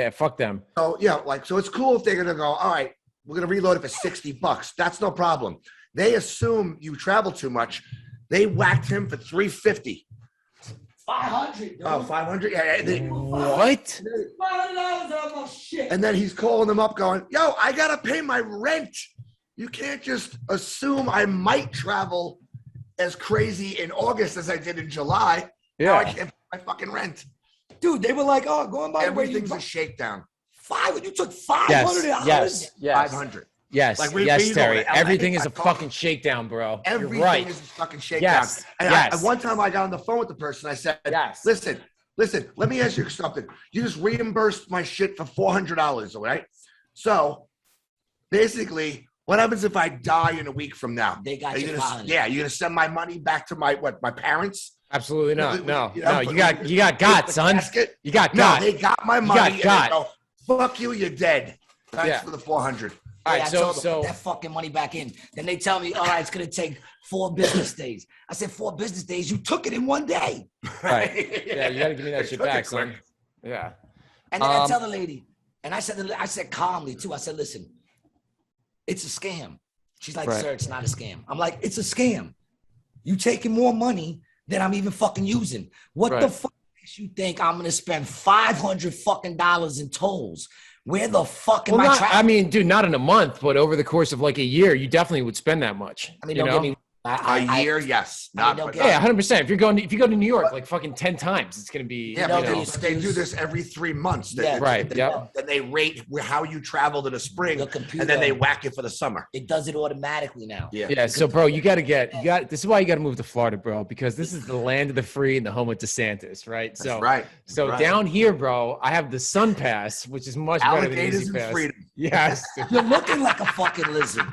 Fuck them. So so it's cool if they're gonna go. All right, we're gonna reload it for $60. That's no problem. They assume you travel too much. They whacked him for $350. 500. Oh, 500. Yeah. What? $500 shit. And then he's calling them up, going, "Yo, I gotta pay my rent. You can't just assume I might travel as crazy in August as I did in July. Yeah. Now I can't pay my fucking rent." Dude, they were like, going by everything's a shakedown. You took $500. Yes. 500. Yes. Yes, Terry. Everything is a fucking shakedown, bro. Everything is a fucking shakedown. Yes. And one time I got on the phone with the person. I said, listen, let me ask you something. You just reimbursed my shit for $400, all right? So basically, what happens if I die in a week from now? They got you. You're gonna send my money back to my parents? Absolutely not. No. You got son. You got got. No, they got my money. And they go, fuck you, you're dead. Thanks for the 400. All right, so put that fucking money back in. Then they tell me, all right, it's gonna take 4 business days. I said 4 business days. You took it in 1 day. Right. Yeah, you gotta give me that shit back, son. Yeah. And then I tell the lady, and I said calmly too. I said, listen. It's a scam. She's like, sir, it's not a scam. I'm like, it's a scam. You taking more money than I'm even fucking using. What the fuck? makes you think I'm gonna spend $500 fucking in tolls? Where the fuck am Well, I not, traveling? I mean, dude, not in a month, but over the course of like a year, you definitely would spend that much. I mean, you don't know? get me. A year, yes. I mean, Not, don't but get- Yeah, 100%. If you go to New York like fucking 10 times, it's gonna be. yeah, know, but the they, excuse- do this every 3 months. Yeah, right. Then, Yep. then they rate how you traveled in the spring, The computer, and then they whack it for the summer. it does it automatically now. Yeah. Yeah, so bro, you got. This is why you got to move to Florida, bro, because this is the land of the free and the home of DeSantis, right? That's So, right. so Right. down here, bro, I have the Sun Pass, which is much better than Alligators Easy and Pass. freedom. Yes. You're looking like a fucking lizard.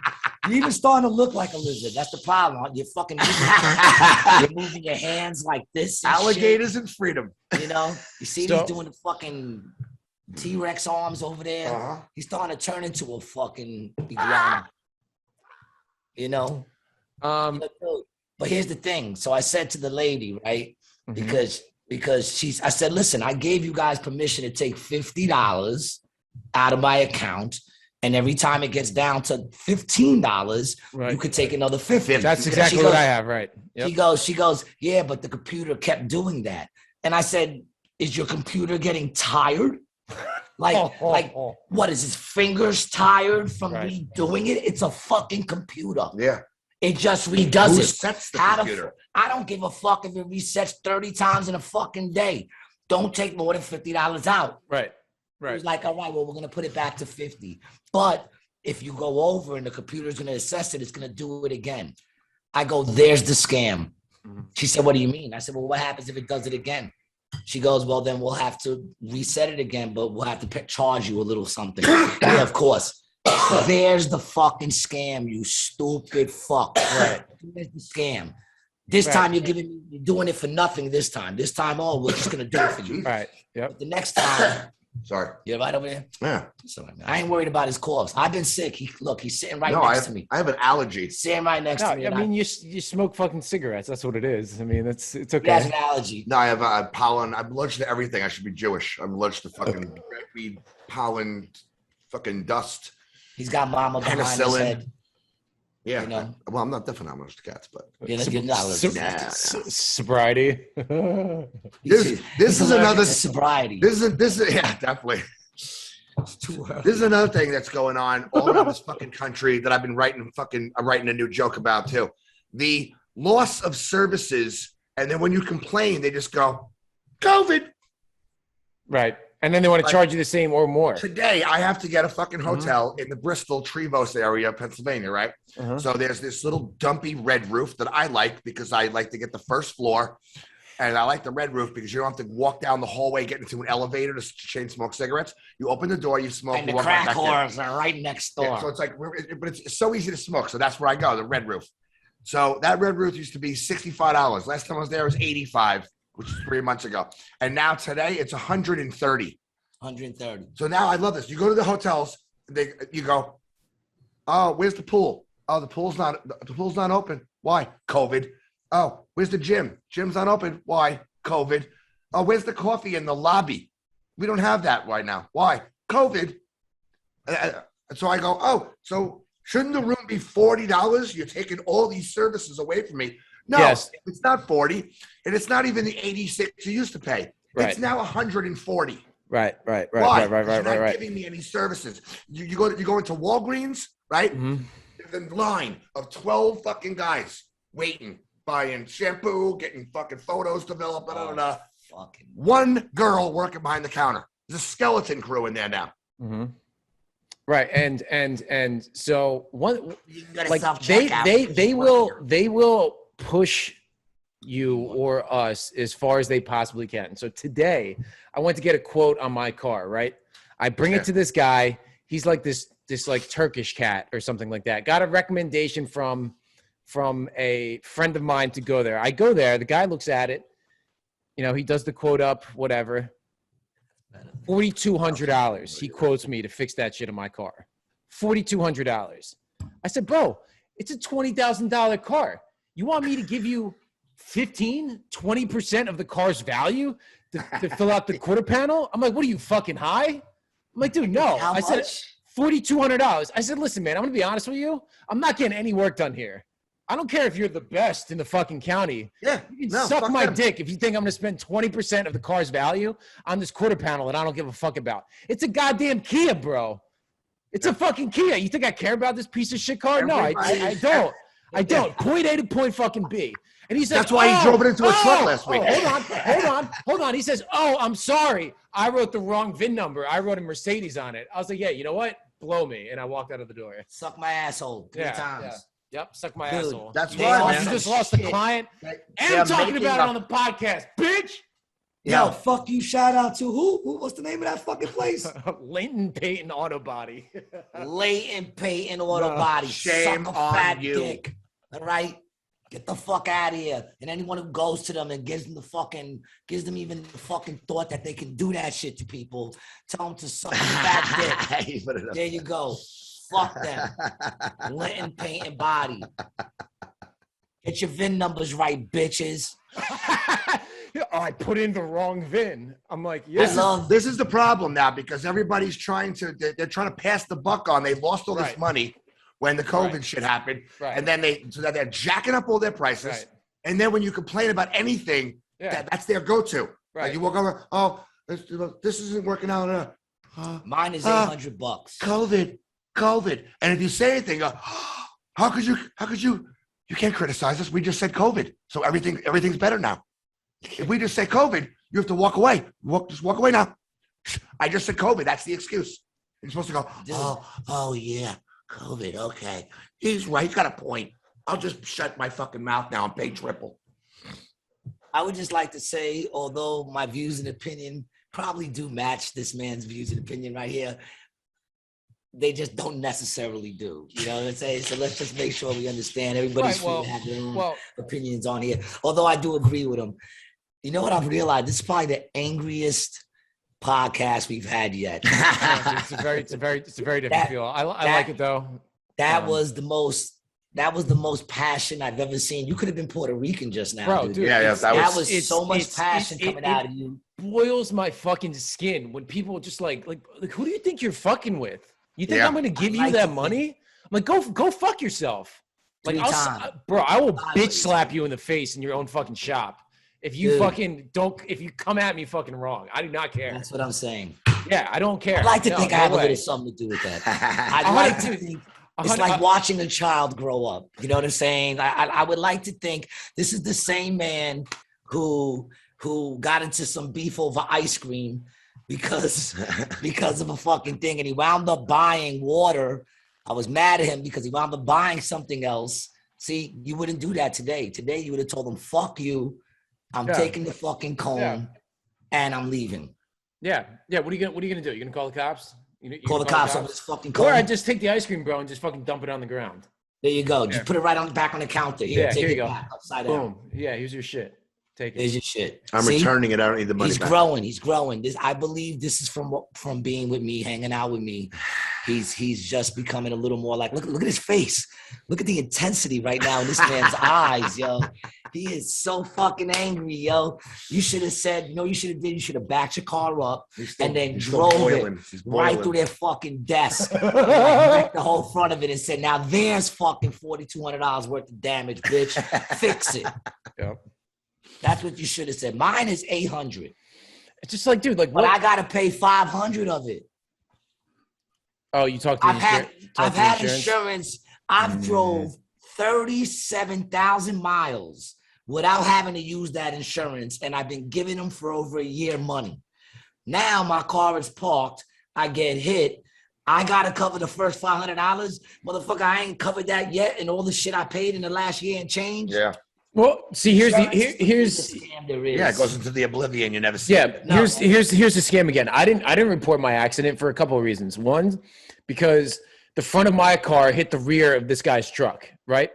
You're even starting to look like a lizard. That's the problem. You're fucking you're moving your hands like this. And Alligators and freedom. shit, you know, you see So- he's doing the fucking T-Rex arms over there. Uh-huh. He's starting to turn into a fucking iguana. You know? Um, But here's the thing. So I said to the lady, right? mhm. Because I said, listen, I gave you guys permission to take $50 out of my account. And every time it gets down to $15, Right. you could take another 50. That's And exactly she what goes- I have, right? Yep. She goes, yeah, but the computer kept doing that. And I said, is your computer getting tired? Like, what is his fingers tired from Right. redoing it? It's a fucking computer. Yeah. It just redoes Who it. sets the How the computer? I don't give a fuck if it resets 30 times in a fucking day. Don't take more than $50 out. Right. It Right. was like, all right, well, we're gonna put it back to 50. But if you go over and the computer's gonna assess it, it's gonna do it again. I go, there's the scam. Mhm. She said, what do you mean? I said, well, what happens if it does it again? She goes, well, then we'll have to reset it again, but we'll have to charge you a little something. Yeah, of course. There's the fucking scam, you stupid fuck. Right. There's the scam. This Right. time you're doing it for nothing this time. This time, oh, we're just gonna do it for you. Right. Yep. But the next time, Sorry. you're right over there. Yeah. It's all right, man. I ain't worried about his corpse. I've been sick. He's sitting right No, next to me. I have an allergy. Sitting right next No, to me. I and mean, you smoke fucking cigarettes. That's what it is. I mean, it's he has okay. an allergy. No, I have pollen. I'm allergic to everything. I should be Jewish. I'm allergic to fucking weed, pollen, fucking dust. He's got mama behind his Penicillin. head. Yeah. You know? Well, I'm not definitely not allergic to cats, but You're not allergic. Sobriety. this He's is allergic another. to sobriety. This is yeah, definitely. It's too early. This is another thing that's going on all around this fucking country that I've been I'm writing a new joke about too. The loss of services, and then when you complain, they just go, COVID. Right. And then they want to Like- charge you the same or more. Today, I have to get a fucking hotel in the Bristol, Trevose area of Pennsylvania, right? Uh-huh. So there's this little dumpy red roof that I like because I like to get the first floor. And I like the red roof because you don't have to walk down the hallway, get into an elevator to chain smoke cigarettes. You open the door, you smoke. And you the walk right crack back in. whores are right next door. Yeah, so it's like, but it's so easy to smoke. So that's where I go, the red roof. So that red roof used to be $65. Last time I was there, it was $85, which is 3 months ago. And now today, it's $130. 130. So now I love this. You go to the hotels, you go, oh, where's the pool? Oh, the pool's not open. Why? COVID. Oh, where's the gym? Gym's not open. Why? COVID. Oh, where's the coffee in the lobby? We don't have that right now. Why? COVID. So I go, oh, so shouldn't the room be $40? You're taking all these services away from me. No, Yes. it's not 40, and it's not even the 86 you used to pay. Right. It's now 140. Right. Why? Right. Because you're not giving me any services. You go into Walgreens, right? Mhm. There's a line of 12 fucking guys waiting, buying shampoo, getting fucking photos developed, blah, blah, blah. Fucking. One girl working behind the counter. There's a skeleton crew in there now. Mhm. Right. And so one, You can get a like self-checkout. they will push you or us as far as they possibly can. So today I went to get a quote on my car, right? I bring it to this guy. He's like this like Turkish cat or something like that. Got a recommendation from a friend of mine to go there. I go there, the guy looks at it, he does the quote up, whatever. $4,200. He quotes me to fix that shit in my car. $4,200. I said, bro, it's a $20,000 car. You want me to give you 20% of the car's value to fill out the quarter panel? I'm like, what are you, fucking high? I'm like, dude, no. How I said, much? $4,200. I said, listen, man, I'm going to be honest with you. I'm not getting any work done here. I don't care if you're the best in the fucking county. Yeah. You can suck my dick if you think I'm going to spend 20% of the car's value on this quarter panel that I don't give a fuck about. It's a goddamn Kia, bro. It's a fucking Kia. You think I care about this piece of shit car? No, I don't. I don't. Point A to point fucking B. And he says, that's why he drove it into a truck last week. Hold on. He says, oh, I'm sorry. I wrote the wrong VIN number. I wrote a Mercedes on it. I was like, yeah, you know what? Blow me. And I walked out of the door. Suck my asshole 3 times. Yeah. Yep, suck my asshole. That's why, man. You just lost a client. And I'm talking about it on the podcast, bitch. Yo, fuck you. Shout out to who? What's the name of that fucking place? Leighton Payton Auto Body. Leighton Payton Auto Body. Shame Suck a on fat you. dick. All right? Get the fuck out of here. And anyone who goes to them and gives them even the fucking thought that they can do that shit to people, tell them to suck a fat dick. There you go. Fuck them. Leighton Payton Body. Get your VIN numbers right, bitches. I put in the wrong VIN. I'm like, yeah. This is the problem now because everybody's they're trying to pass the buck on. They lost all this money when the COVID shit happened. Right. And then they're jacking up all their prices. Right. And then when you complain about anything, that's their go-to. Right. Like you walk over, oh, this isn't working out. Mine is $800. COVID. And if you say anything, how could you can't criticize us. We just said COVID. So everything's better now. If we just say COVID, you have to walk away. Just walk away now. I just said COVID. That's the excuse. You're supposed to go, oh yeah, COVID. Okay. He's right. He's got a point. I'll just shut my fucking mouth now and pay triple. I would just like to say, although my views and opinion probably do match this man's views and opinion right here, they just don't necessarily do. You know what I'm saying? So let's just make sure we understand everybody's free to have their own opinions on here. Although I do agree with him. You know what I've realized? This is probably the angriest podcast we've had yet. It's a very different feel. I like it though. That was the most passion I've ever seen. You could have been Puerto Rican just now, bro. dude. Dude, that was so much passion coming out of you. Boils my fucking skin when people just like who do you think you're fucking with? You think I'm going to give you that money? I'm like, go fuck yourself. Like, I will bitch slap you in the face in your own fucking shop. If you if you come at me fucking wrong, I do not care. That's what I'm saying. Yeah, I don't care. I like to think I have a little something to do with that. I'd like to think it's like watching a child grow up. You know what I'm saying? I would like to think this is the same man who got into some beef over ice cream because of a fucking thing, and he wound up buying water. I was mad at him because he wound up buying something else. See, you wouldn't do that today. Today, you would have told him, fuck you. I'm taking the fucking cone and I'm leaving. Yeah. What are you gonna do? You gonna call the cops? You call the cops on this fucking cone? Or I just take the ice cream, bro, and just fucking dump it on the ground. There you go. Just put it right on the back on the counter. Here, take here you it go. back upside Boom. down. Yeah, here's your shit. Take it. There's your shit. I'm returning it. I don't need the money. He's growing. He's growing. I believe this is from being with me, hanging out with me. He's just becoming a little more like, look at his face. Look at the intensity right now in this man's eyes, yo. He is so fucking angry, yo. You should have said, you should have backed your car up and then drove it right through their fucking desk. Wrecked the whole front of it and said, now there's fucking $4,200 worth of damage, bitch. Fix it. Yep. That's what you should have said. Mine is $800. It's just like, dude, like, but I gotta pay $500 of it. Oh, you talked to I've had insurance. I've drove 37,000 miles without having to use that insurance, and I've been giving them for over a year money. Now my car is parked. I get hit. I gotta cover the first $500. Motherfucker, I ain't covered that yet, and all the shit I paid in the last year and change. Yeah. Well, see, here's the scam there is. Yeah, it goes into the oblivion. You never see. Yeah, here's the scam again. I didn't report my accident for a couple of reasons. One, because the front of my car hit the rear of this guy's truck. Right,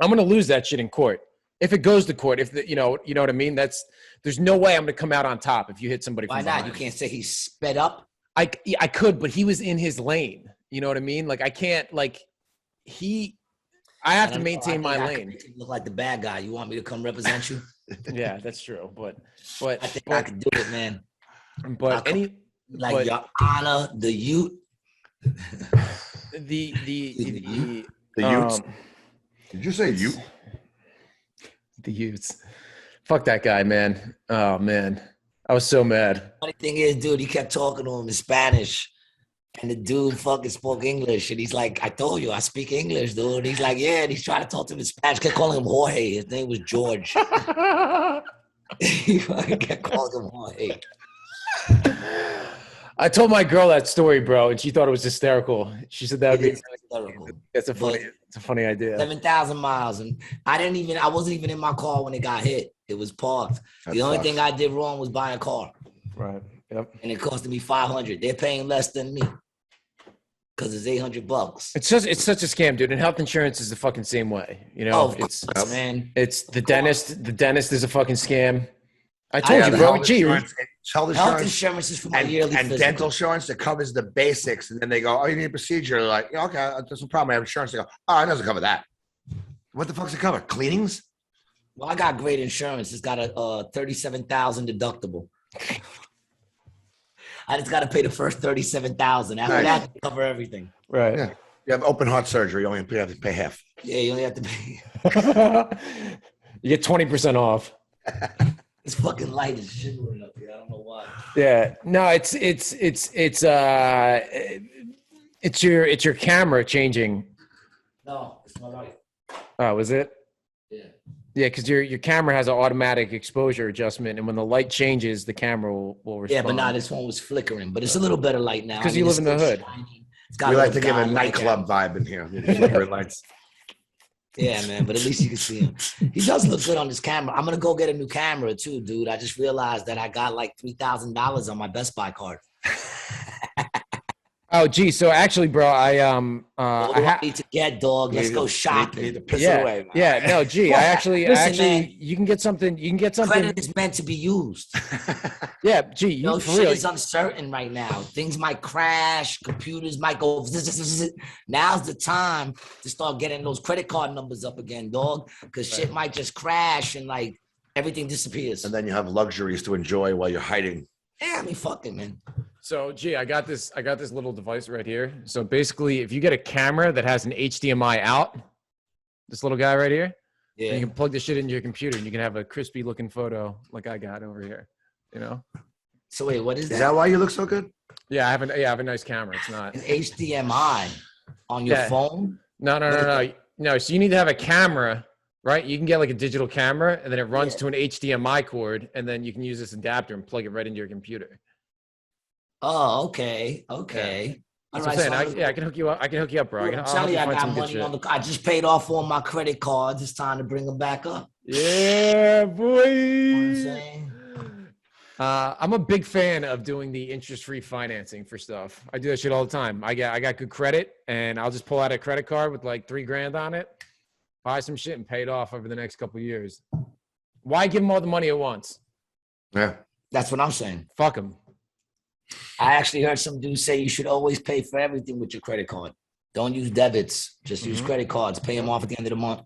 I'm gonna lose that shit in court if it goes to court. If you know what I mean. There's no way I'm gonna come out on top if you hit somebody. Why not? You can't say he sped up. I could, but he was in his lane. You know what I mean? Like I can't I have to maintain my lane. You look like the bad guy. You want me to come represent you? Yeah, that's true. But I think I can do it, man. But your honor, the youth. The Did you say you? The Utes. Fuck that guy, man. Oh man, I was so mad. Funny thing is, dude, he kept talking to him in Spanish. And the dude fucking spoke English. And he's like, I told you, I speak English, dude. And he's like, yeah. And he's trying to talk to him in Spanish. Kept calling him Jorge. His name was George. He fucking kept calling him Jorge. I told my girl that story, bro, and she thought it was hysterical. She said that would be hysterical. It's a funny idea. 7,000 miles. And I wasn't even in my car when it got hit. It was parked. The only thing I did wrong was buy a car. Right. Yep. And it costed me $500. They're paying less than me because it's $800. It's such a scam, dude. And health insurance is the fucking same way. You know, it's man. It's the dentist. The dentist is a fucking scam. I told you, bro. Gee, health insurance is for my yearly and physical. Dental insurance that covers the basics, and then they go, "Oh, you need a procedure." They're like, yeah, "Okay, there's no problem. I have insurance." They go, "Oh, it doesn't cover that." What the fuck's it cover? Cleanings? Well, I got great insurance. It's got a $37,000 deductible. I just got to pay the first $37,000. After that, they cover everything. Right. Yeah. You have open heart surgery. You only have to pay half. Yeah, you only have to pay. You get 20% off. It's fucking light as shit up here. I don't know why. Yeah. No, it's your camera changing. No, it's my light. Oh, was it? Yeah. Yeah, because your camera has an automatic exposure adjustment, and when the light changes, the camera will respond. Yeah, but now this one was flickering, but it's a little better light now. Because you live in the hood. We like to give a nightclub vibe in here. Flickering lights. Yeah, man, but at least you can see him. He does look good on this camera. I'm gonna go get a new camera too, dude. I just realized that I got like $3,000 on my Best Buy card. Oh, gee. So actually, bro, What do I need to get, dog? Let's go shopping. Need to piss it away, man. Yeah, no, gee. Listen, man, you can get something. You can get something. Credit is meant to be used. Yeah, gee. Shit is uncertain right now. Things might crash. Computers might go. Now's the time to start getting those credit card numbers up again, dog. Because shit might just crash and like everything disappears. And then you have luxuries to enjoy while you're hiding. Yeah, I mean, fuck it, man. So, gee, I got this little device right here. So basically, if you get a camera that has an HDMI out, this little guy right here, you can plug this shit into your computer and you can have a crispy looking photo like I got over here. You know. So wait, what is that? Is that why you look so good? Yeah, I have a nice camera. It's not an HDMI on your phone. No. So you need to have a camera, right? You can get like a digital camera, and then it runs to an HDMI cord, and then you can use this adapter and plug it right into your computer. Oh, okay. That's what I'm saying. I can hook you up. I can hook you up, bro. I'm telling you, I got money on I just paid off all my credit cards. It's time to bring them back up. Yeah, boy. You know what I'm saying? I'm a big fan of doing the interest-free financing for stuff. I do that shit all the time. I got good credit, and I'll just pull out a credit card with like $3,000 on it, buy some shit, and pay it off over the next couple of years. Why give them all the money at once? Yeah, that's what I'm saying. Fuck them. I actually heard some dude say you should always pay for everything with your credit card. Don't use debits. Just use credit cards. Pay them off at the end of the month.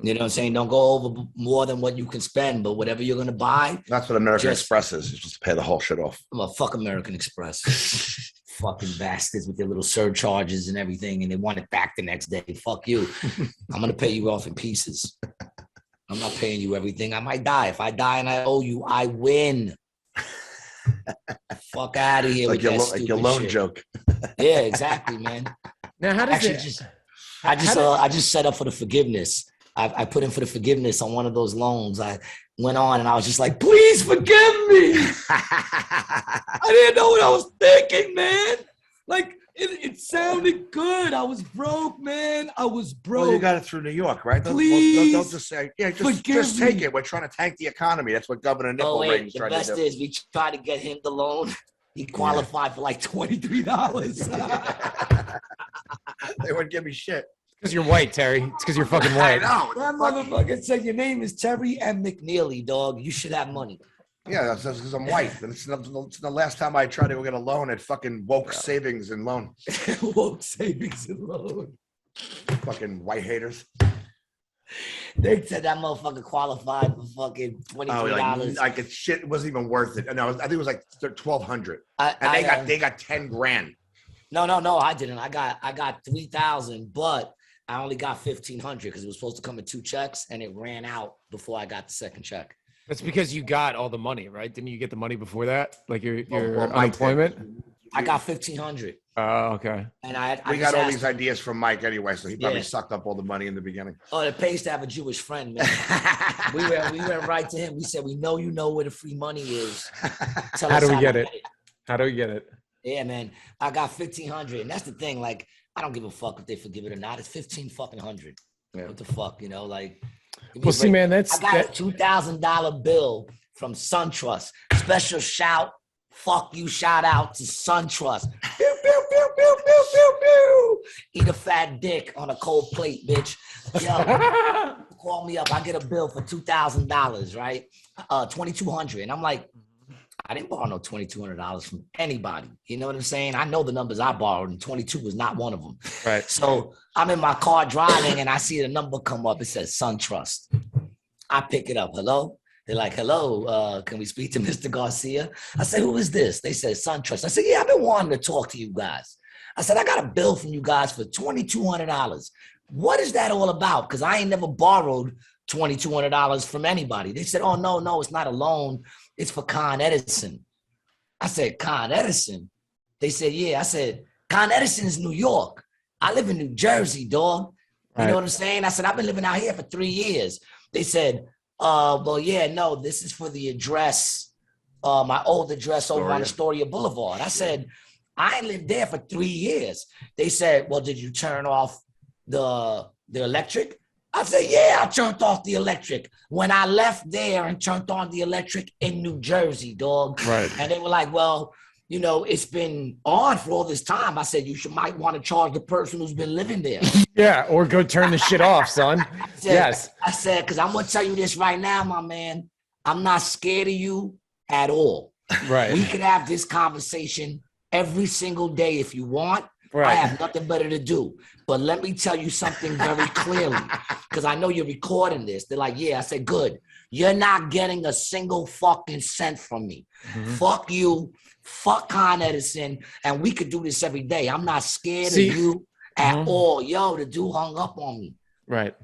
You know what I'm saying? Don't go over more than what you can spend, but whatever you're going to buy. That's what American Express is. Just pay the whole shit off. Well, fuck American Express. Fucking bastards with their little surcharges and everything, and they want it back the next day. Fuck you. I'm going to pay you off in pieces. I'm not paying you everything. I might die. If I die and I owe you, I win. Fuck out of here like with that stupid like your loan shit. joke. Yeah, exactly, man. Now, how does I just set up for the forgiveness. I put in for the forgiveness on one of those loans. I went on and I was just like, please forgive me. I didn't know what I was thinking, man. Like, it sounded good. I was broke, man. I was broke. Well, you got it through New York, right? Please. Don't just say, just take it. We're trying to tank the economy. That's what Governor Nickel Reagan's trying to do. The best is we tried to get him the loan. He qualified for like $23. They wouldn't give me shit. Because you're white, Terry. It's because you're fucking white. I know. That motherfucker said your name is Terry M. McNeely, dog. You should have money. Yeah, that's because I'm white. It's the last time I tried to go get a loan at fucking Woke Savings and Loan. Woke Savings and Loan. Fucking white haters. They said that motherfucker qualified for fucking $23. Like shit wasn't even worth it. No, I think it was like $1,200. And they got $10,000. No, I didn't. I got $3,000, but I only got 1,500 because it was supposed to come in 2 checks, and it ran out before I got the second check. That's because you got all the money, right? Didn't you get the money before that? Like your Mike did. unemployment? I got 1,500. Oh, okay. And I We just got all asked these him, ideas from Mike anyway, so he probably Yeah. sucked up all the money in the beginning. Oh, it pays to have a Jewish friend, man. we went right to him. We said, we know you know where the free money is. Tell How us do we get to it? How do we get it? Yeah, man. I got 1,500. And that's the thing. Like, I don't give a fuck if they forgive it or not. It's 1,500. Yeah. What the fuck, you know? Like, Well, see, man, I got a $2,000 bill from SunTrust. Special shout, fuck you, shout out to SunTrust. Pew, pew, pew, pew, pew, pew, pew. Eat a fat dick on a cold plate, bitch. Yo, call me up. I get a bill for $2,000, right? 2,200, and I'm like, I didn't borrow no $2,200 from anybody. You know what I'm saying? I know the numbers I borrowed, and 22 was not one of them. Right. So I'm in my car driving, and I see the number come up. It says SunTrust. I pick it up. Hello? They're like, hello, can we speak to Mr. Garcia? I said, who is this? They said, SunTrust. I said, yeah, I've been wanting to talk to you guys. I said, I got a bill from you guys for $2,200. What is that all about? Because I ain't never borrowed $2,200 from anybody. They said, oh, no, it's not a loan. It's for Con Edison. I said, Con Edison? They said, yeah. I said, Con Edison is New York. I live in New Jersey, dog. You know what I'm saying? I said, I've been living out here for 3 years. They said, well, yeah, no, this is for the address, my old address over on Astoria Boulevard. I said, I ain't lived there for 3 years. They said, well, did you turn off the electric? I said, yeah, I turned off the electric when I left there and turned on the electric in New Jersey, dog. Right. And they were like, well, you know, it's been on for all this time. I said, might want to charge the person who's been living there. Yeah, or go turn the shit off, son. Yes. I said, because I'm going to tell you this right now, my man. I'm not scared of you at all. Right. We could have this conversation every single day if you want. Right. I have nothing better to do. But let me tell you something very clearly, because I know you're recording this. They're like, yeah. I said, good. You're not getting a single fucking cent from me. Mm-hmm. Fuck you. Fuck Con Edison. And we could do this every day. I'm not scared of you at all. Yo, the dude hung up on me. Right.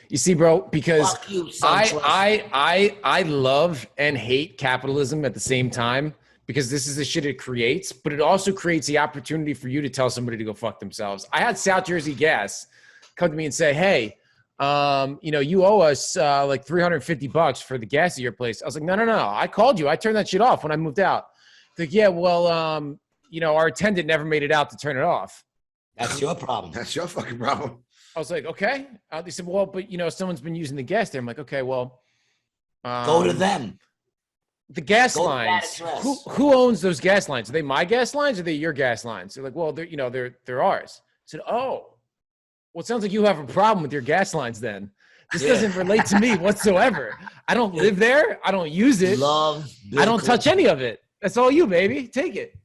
You see, bro, because Fuck you, I love and hate capitalism at the same time, because this is the shit it creates, but it also creates the opportunity for you to tell somebody to go fuck themselves. I had South Jersey Gas come to me and say, hey, you know, you owe us like $350 for the gas at your place. I was like, no. I called you. I turned that shit off when I moved out. They're like, yeah, well, you know, our attendant never made it out to turn it off. That's your problem. That's your fucking problem. I was like, okay. They said, well, but you know, someone's been using the gas there. I'm like, okay, well, go to them. The gas lines. Who owns those gas lines? Are they my gas lines or are they your gas lines? They're like, well, they're ours. I said, oh, well, it sounds like you have a problem with your gas lines then. This doesn't relate to me whatsoever. I don't live there. I don't use it. I don't touch any of it. That's all you, baby. Take it.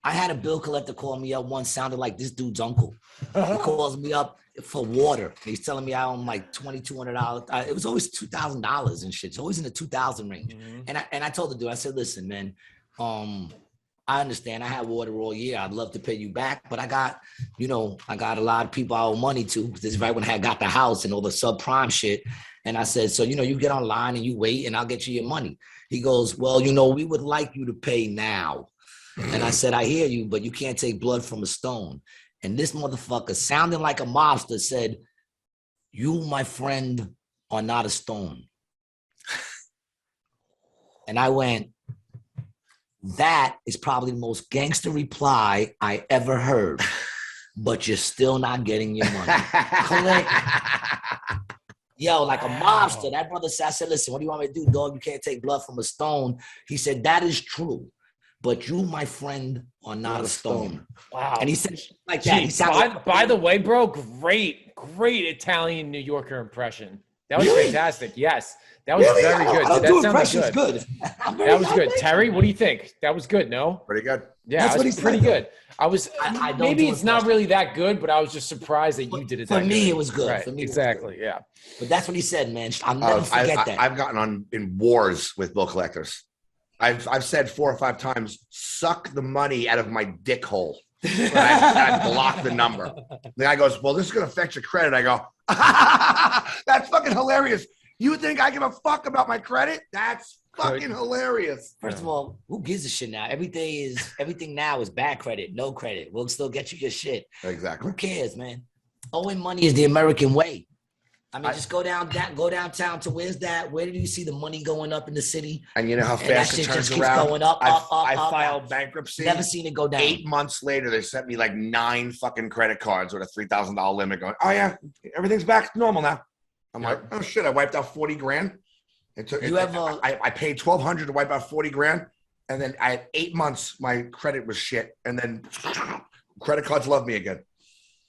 I had a bill collector call me up once, sounded like this dude's uncle. He calls me up for water. He's telling me I owe him like $2,200. It was always $2,000 and shit. It's always in the 2,000 range. Mm-hmm. And I told the dude, I said, listen, man, I understand. I had water all year. I'd love to pay you back, but I got a lot of people I owe money to. This is right when I had got the house and all the subprime shit. And I said, so, you get online and you wait and I'll get you your money. He goes, well, we would like you to pay now. And I said, I hear you, but you can't take blood from a stone. And this motherfucker, sounding like a mobster, said, you, my friend, are not a stone. And I went, that is probably the most gangster reply I ever heard, but you're still not getting your money. Yo, like a mobster. That brother said, I said, listen, what do you want me to do, dog? You can't take blood from a stone. He said, that is true. But you, my friend, are not a stone. Wow. And he said like that. Jeez, by the way, bro, great Italian New Yorker impression. That was fantastic. Yes. That was very good. That sounded good. That was good. Terry, what do you think? That was good, no? Pretty good. Yeah, that was pretty good. Maybe it's not really that good, but I was just surprised that you did it. For me, it was good. Right. For me, exactly. Yeah. But that's what he said, man. I'll never forget that. I've gotten on in wars with bill collectors. I've said 4 or 5 times, suck the money out of my dick hole. And I block the number. The guy goes, well, this is going to affect your credit. I go, that's fucking hilarious. You think I give a fuck about my credit? That's fucking hilarious. First of all, who gives a shit now? Everything now is bad credit, no credit. We'll still get you your shit. Exactly. Who cares, man? Owing money is the American way. I mean, just go downtown to where do you see the money going up in the city? And you know how fast it turns keeps around? going up, I filed bankruptcy. Never seen it go down. 8 months later, they sent me like 9 fucking credit cards with a $3,000 limit going, oh yeah, everything's back to normal now. I'm like, oh shit, I wiped out 40 grand. I paid $1,200 to wipe out 40 grand. And then I had 8 months, my credit was shit. And then credit cards love me again.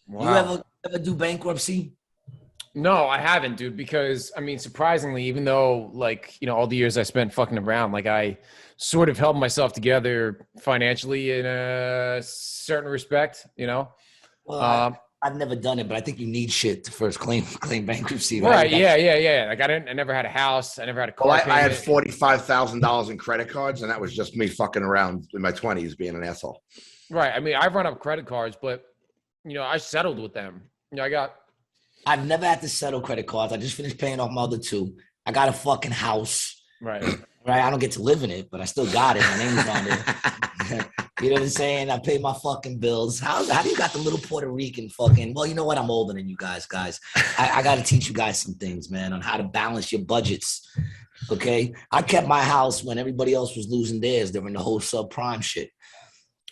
Wow. You ever do bankruptcy? No, I haven't, dude, because I mean, surprisingly, even though like, you know, all the years I spent fucking around, like I sort of held myself together financially in a certain respect, you know? Well, I've never done it, but I think you need shit to first claim bankruptcy. Right. Yeah. Like I never had a house. I never had a car. Well, I had $45,000 in credit cards, and that was just me fucking around in my 20s being an asshole. Right. I mean, I've run up credit cards, but you know, I settled with them. You know, I've never had to settle credit cards. I just finished paying off my other two. I got a fucking house. Right. I don't get to live in it, but I still got it. My name's on it. You know what I'm saying? I pay my fucking bills. How do you got the little Puerto Rican fucking? Well, you know what? I'm older than you guys. I got to teach you guys some things, man, on how to balance your budgets. Okay. I kept my house when everybody else was losing theirs during the whole subprime shit.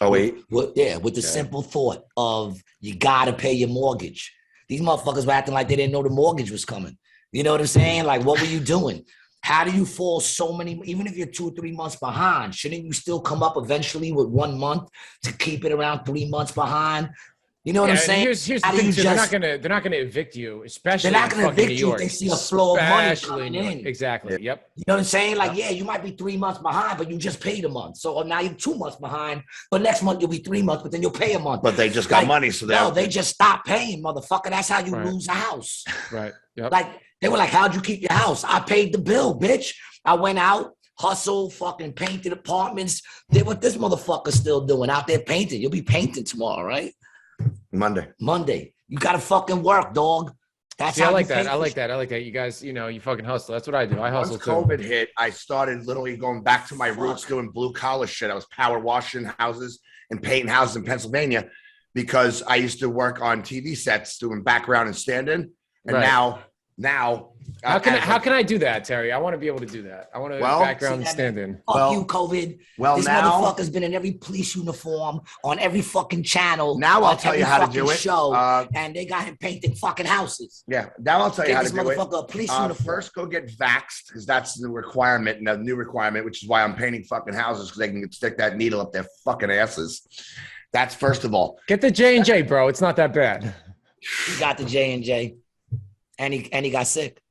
Oh, wait. With the simple thought of you got to pay your mortgage. These motherfuckers were acting like they didn't know the mortgage was coming. You know what I'm saying? Like, what were you doing? How do you fall so many, even if you're 2 or 3 months behind, shouldn't you still come up eventually with 1 month to keep it around 3 months behind? You know what I'm saying? Here's the thing, they're not gonna evict you, especially they're not gonna evict you if they see a flow of money coming in. Exactly. Yeah. Yep. You know what I'm saying? Like, yeah, you might be 3 months behind, but you just paid a month. So now you're 2 months behind, but next month you'll be 3 months, but then you'll pay a month. But they just got money, so they just stopped paying, motherfucker. That's how you lose a house. Right. Yep. Like, they were like, how'd you keep your house? I paid the bill, bitch. I went out, hustled, fucking painted apartments. Did what this motherfucker's still doing out there painting. You'll be painting tomorrow, right? Monday. You gotta fucking work, dog. That's how I like that. You guys, you know, you fucking hustle. That's what I do. I hustle Once too. COVID hit, I started literally going back to my roots, doing blue collar shit. I was power washing houses and painting houses in Pennsylvania because I used to work on TV sets doing background and stand-in. And now how can I do that, Terry? I want to be able to do that. I want to background and stand in. Fuck you, COVID. This motherfucker's been in every police uniform on every fucking channel. Now I'll tell you how to do it. Show, and they got him painting fucking houses. Yeah, now I'll tell you how to do it. A police uniform. First, go get vaxxed because that's the requirement, and the new requirement, which is why I'm painting fucking houses because they can stick that needle up their fucking asses. That's first of all. Get the J&J, bro. It's not that bad. He got the J&J. And he got sick.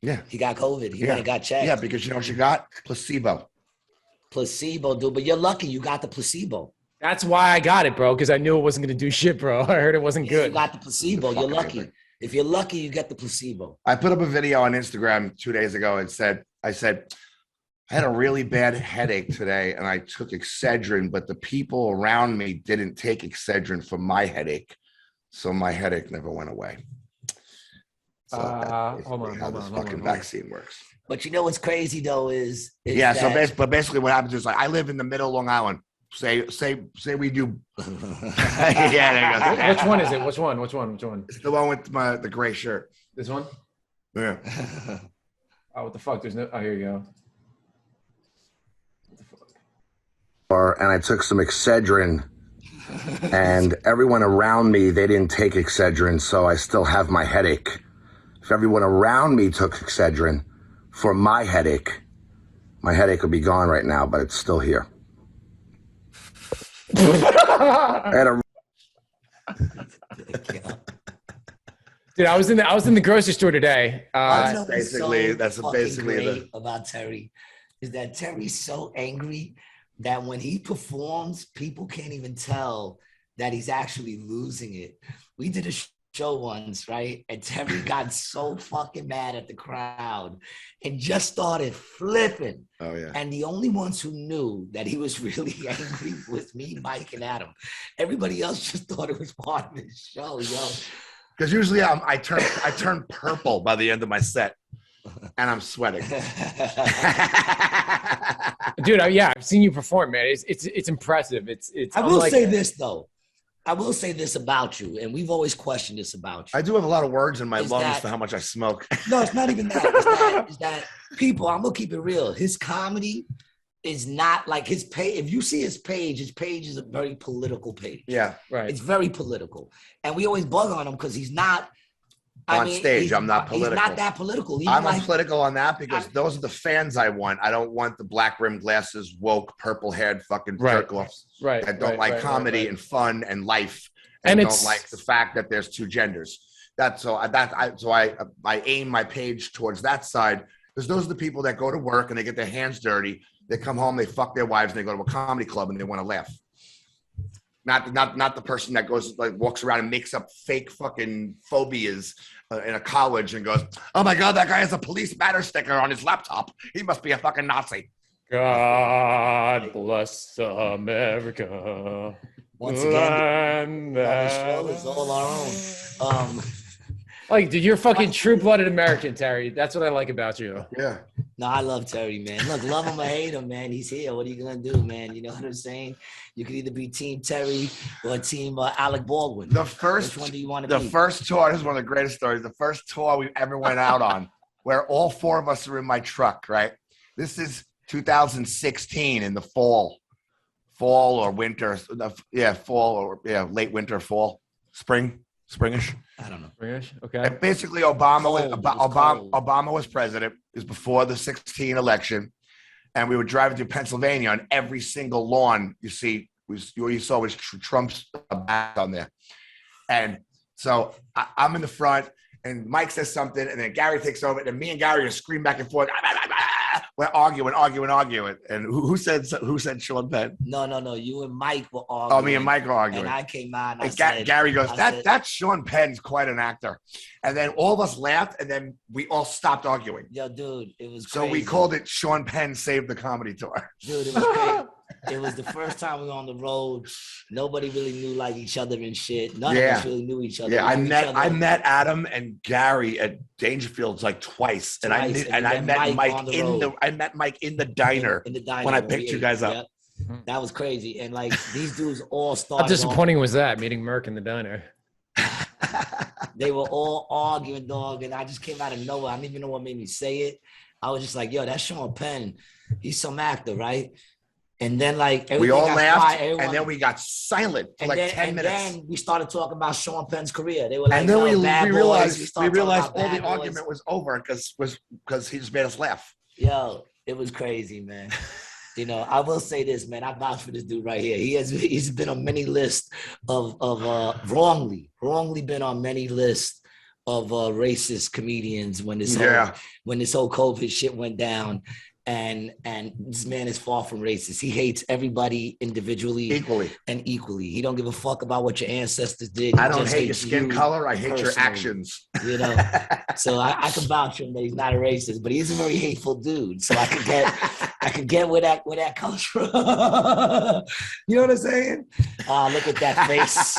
Yeah. He got COVID. He went and got checked. Yeah, because you know what you got? Placebo, dude. But you're lucky you got the placebo. That's why I got it, bro, because I knew it wasn't going to do shit, bro. I heard it wasn't good. You got the placebo. You're lucky. If you're lucky, you get the placebo. I put up a video on Instagram 2 days ago and I said, I had a really bad headache today and I took Excedrin, but the people around me didn't take Excedrin for my headache. So my headache never went away. So hold on. Vaccine works. But you know what's crazy though is but basically what happens is like I live in the middle of Long Island. Say we do. Yeah, there you go. Which one is it? Which one? It's the one with the gray shirt. This one? Yeah. Oh, what the fuck? There's no. Oh, here you go. What the fuck? And I took some Excedrin. And everyone around me, they didn't take Excedrin, so I still have my headache. If everyone around me took Excedrin for my headache would be gone right now, but it's still here. Dude, I was in the grocery store today. That's basically about Terry is that Terry's so angry that when he performs, people can't even tell that he's actually losing it. We did a show once, right? And Terry got so fucking mad at the crowd and just started flipping. Oh yeah. And the only ones who knew that he was really angry was me, Mike, and Adam. Everybody else just thought it was part of his show, yo. Because usually I turn purple by the end of my set, and I'm sweating. Dude, I've seen you perform, man. It's impressive. It's. I will say this though. I will say this about you, and we've always questioned this about you. I do have a lot of words in my lungs for how much I smoke. No, it's not even that. It's that people, I'm going to keep it real. His comedy is not like his page. If you see his page is a very political page. Yeah, right. It's very political. And we always bug on him because he's not. On stage, I'm not political. He's not that political. I'm political on that because those are the fans I want. I don't want the black rim glasses, woke, purple-haired fucking jerk-offs. Right. I don't like comedy and fun and life, and don't like the fact that there's two genders. So I aim my page towards that side because those are the people that go to work and they get their hands dirty. They come home, they fuck their wives, and they go to a comedy club and they want to laugh. Not the person that goes walks around and makes up fake fucking phobias in a college and goes, oh my God, that guy has a police matter sticker on his laptop. He must be a fucking Nazi. God bless America. Once again, the show is all our own. Like, dude, you're fucking true-blooded American, Terry. That's what I like about you. Yeah. No, I love Terry, man. Look, love him or hate him, man. He's here. What are you gonna do, man? You know what I'm saying? You could either be Team Terry or Team Alec Baldwin. Which one do you want to be? The first tour, this is one of the greatest stories. The first tour we ever went out on, where all four of us are in my truck, right? This is 2016 in the fall or winter. Late winter, fall, springish. I don't know. Springish? Okay. And basically, Obama was president. It was before the 2016 election, and we were driving through Pennsylvania, and every single lawn you saw was Trump's back on there. And so I'm in the front, and Mike says something, and then Gary takes over, and then me and Gary are screaming back and forth. We're arguing. And who said Sean Penn? No. You and Mike were arguing. Oh, me and Mike were arguing. And I came out and Gary goes, that's Sean Penn's quite an actor. And then all of us laughed, and then we all stopped arguing. Yo, dude, it was so crazy. we called it Sean Penn Saved the Comedy Tour. Dude, it was crazy. It was the first time we were on the road. Nobody really knew like each other and shit. None of us really knew each other. Yeah, I met Adam and Gary at Dangerfield's like twice. And I met Mike in the diner, when I picked you guys up. Yep. That was crazy. And like these dudes all started. How disappointing was that, meeting Merck in the diner? They were all arguing, dog, and I just came out of nowhere. I don't even know what made me say it. I was just like, yo, that's Sean Penn. He's some actor, right? And then like we all laughed, and then we got silent for like 10 minutes. And then we started talking about Sean Penn's career. They were like, and then we realized all the boys. argument was over because he just made us laugh. Yo, it was crazy, man. You know, I will say this, man. I vouch for this dude right here. He's been on many lists of wrongly been on many lists of racist comedians when this whole COVID shit went down. And this man is far from racist. He hates everybody individually equally. He don't give a fuck about what your ancestors did. I don't hate your skin color. I hate your actions. You know, so I can vouch for him that he's not a racist, but he's a very hateful dude. So I could get where that comes from. You know what I'm saying? Look at that face.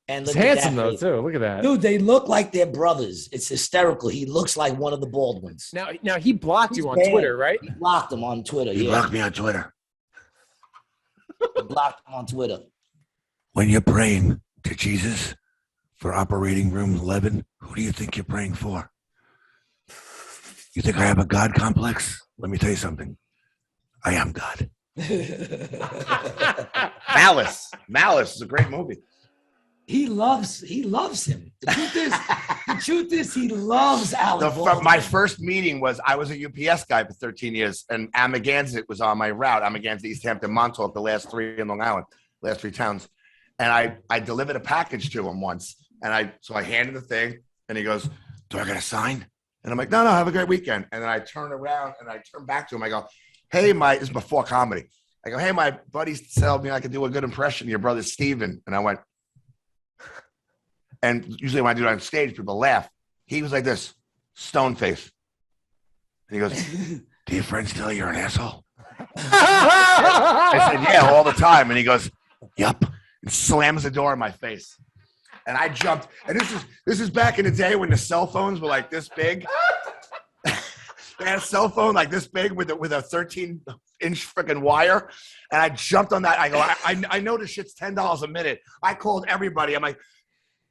And look, he's handsome though too. Look at that, dude. They look like they're brothers. It's hysterical. He looks like one of the Baldwins. Now he blocked you on Twitter, right? He blocked him on Twitter. He blocked me on Twitter. He blocked him on Twitter. When you're praying to Jesus for operating room 11, who do you think you're praying for? You think I have a God complex? Let me tell you something. I am God. Malice is a great movie. He loves him. The truth is, he loves Alec Baldwin. My first meeting was, I was a UPS guy for 13 years, and Amagansett was on my route. Amagansett, East Hampton, Montauk, the last three in Long Island, last three towns. And I delivered a package to him once. And I handed the thing, and he goes, do I got to sign? And I'm like, no, have a great weekend. And then I turn around, and I turn back to him. I go, hey, this is before comedy. I go, hey, my buddies told me I could do a good impression of your brother, Steven. And I went, And usually when I do it on stage, people laugh. He was like this, stone face. And he goes, "Do your friends tell you you're an asshole?" I said, "Yeah, all the time." And he goes, "Yup," and slams the door in my face. And I jumped. And this is back in the day when the cell phones were like this big. They had a cell phone like this big with a 13-inch freaking wire. And I jumped on that. I go, I know this shit's $10 a minute. I called everybody. I'm like,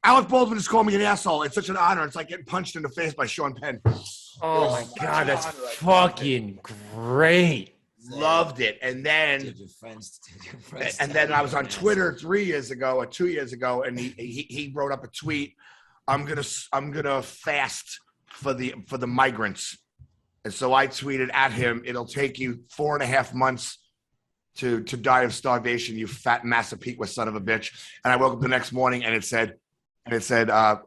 Alec Baldwin just called me an asshole. It's such an honor. It's like getting punched in the face by Sean Penn. Oh my God, that's fucking great. Loved it. And then I was on Twitter 3 years ago or 2 years ago, and he wrote up a tweet. I'm gonna fast for the migrants. And so I tweeted at him, "It'll take you 4.5 months to die of starvation, you fat Massapequa son of a bitch." And I woke up the next morning and it said,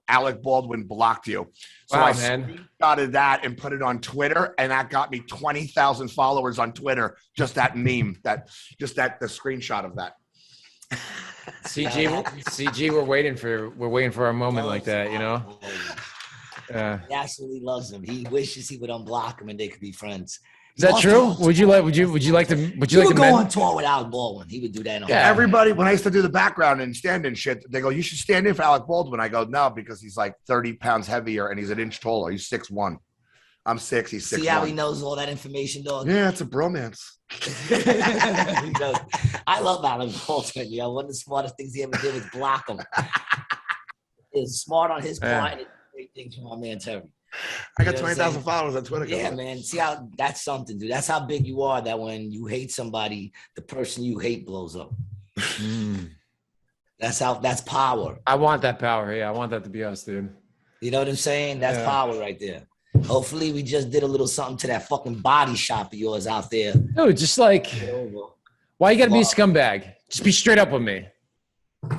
Alec Baldwin blocked you. So wow, I screenshotted that and put it on Twitter, and that got me 20,000 followers on Twitter. Just that meme, the screenshot of that. CG, we're waiting for our moment like that, you know. He absolutely loves him. He wishes he would unblock him and they could be friends. Is that true? Would you like to go on tour with Alec Baldwin? He would do that. Everybody, when I used to do the background and stand-in shit, they go, "You should stand in for Alec Baldwin." I go, "No, because he's like 30 pounds heavier and he's an inch taller. He's 6'1". I'm 6. He's 6'1". See how he knows all that information, dog? Yeah, it's a bromance. I love Alec Baldwin. You know, one of the smartest things he ever did was block him. It's smart on his part. And great things from my man Terry. I got 20,000 followers on Twitter. Yeah, man. See how that's something, dude. That's how big you are. That when you hate somebody, the person you hate blows up. That's power. I want that power. Yeah, I want that to be us, dude. You know what I'm saying? That's power right there. Hopefully, we just did a little something to that fucking body shop of yours out there. Dude, just like, why you gotta be a scumbag? Just be straight up with me.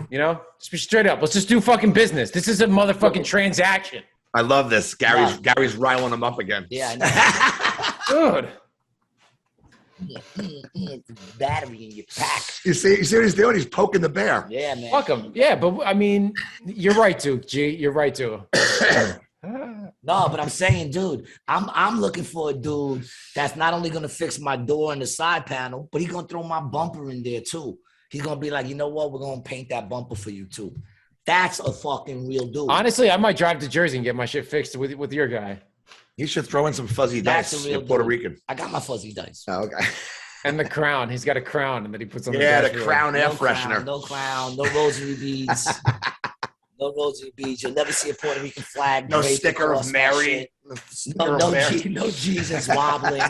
You know, just be straight up. Let's just do fucking business. This is a motherfucking transaction. I love this. Gary's riling him up again. Yeah, I know. Dude. Battery in your pack. You see what he's doing? He's poking the bear. Yeah, man. Fuck him. Yeah, but I mean, you're right, too. G, you're right, too. No, but I'm saying, dude, I'm looking for a dude that's not only gonna fix my door and the side panel, but he's gonna throw my bumper in there too. He's gonna be like, you know what? We're gonna paint that bumper for you too. That's a fucking real dude. Honestly, I might drive to Jersey and get my shit fixed with your guy. You should throw in some fuzzy dice. You're Puerto Rican. I got my fuzzy dice. Oh, okay. And the crown. He's got a crown and that he puts on the crown air freshener. No crown, no rosary beads. No rosary beads. You'll never see a Puerto Rican flag. No sticker of Mary. No Jesus wobbling.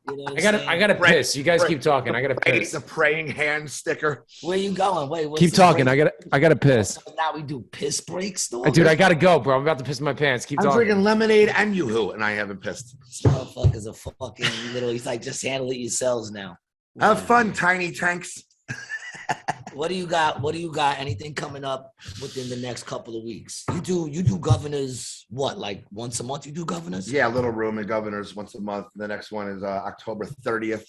You know I gotta piss. You guys keep talking. I gotta piss. The praying hand sticker. Where you going? Wait, keep talking. I gotta piss. Now we do piss breaks, though. Dude, I gotta go, bro. I'm about to piss my pants. Keep talking. I'm drinking lemonade and Yoo-hoo, and I haven't pissed. This motherfucker's a fucking little. He's like, just handle it yourselves now. Have fun, tiny tanks. What do you got? Anything coming up within the next couple of weeks? You do governors, what, like once a month you do governors? Yeah, little room in governors once a month. The next one is October 30th,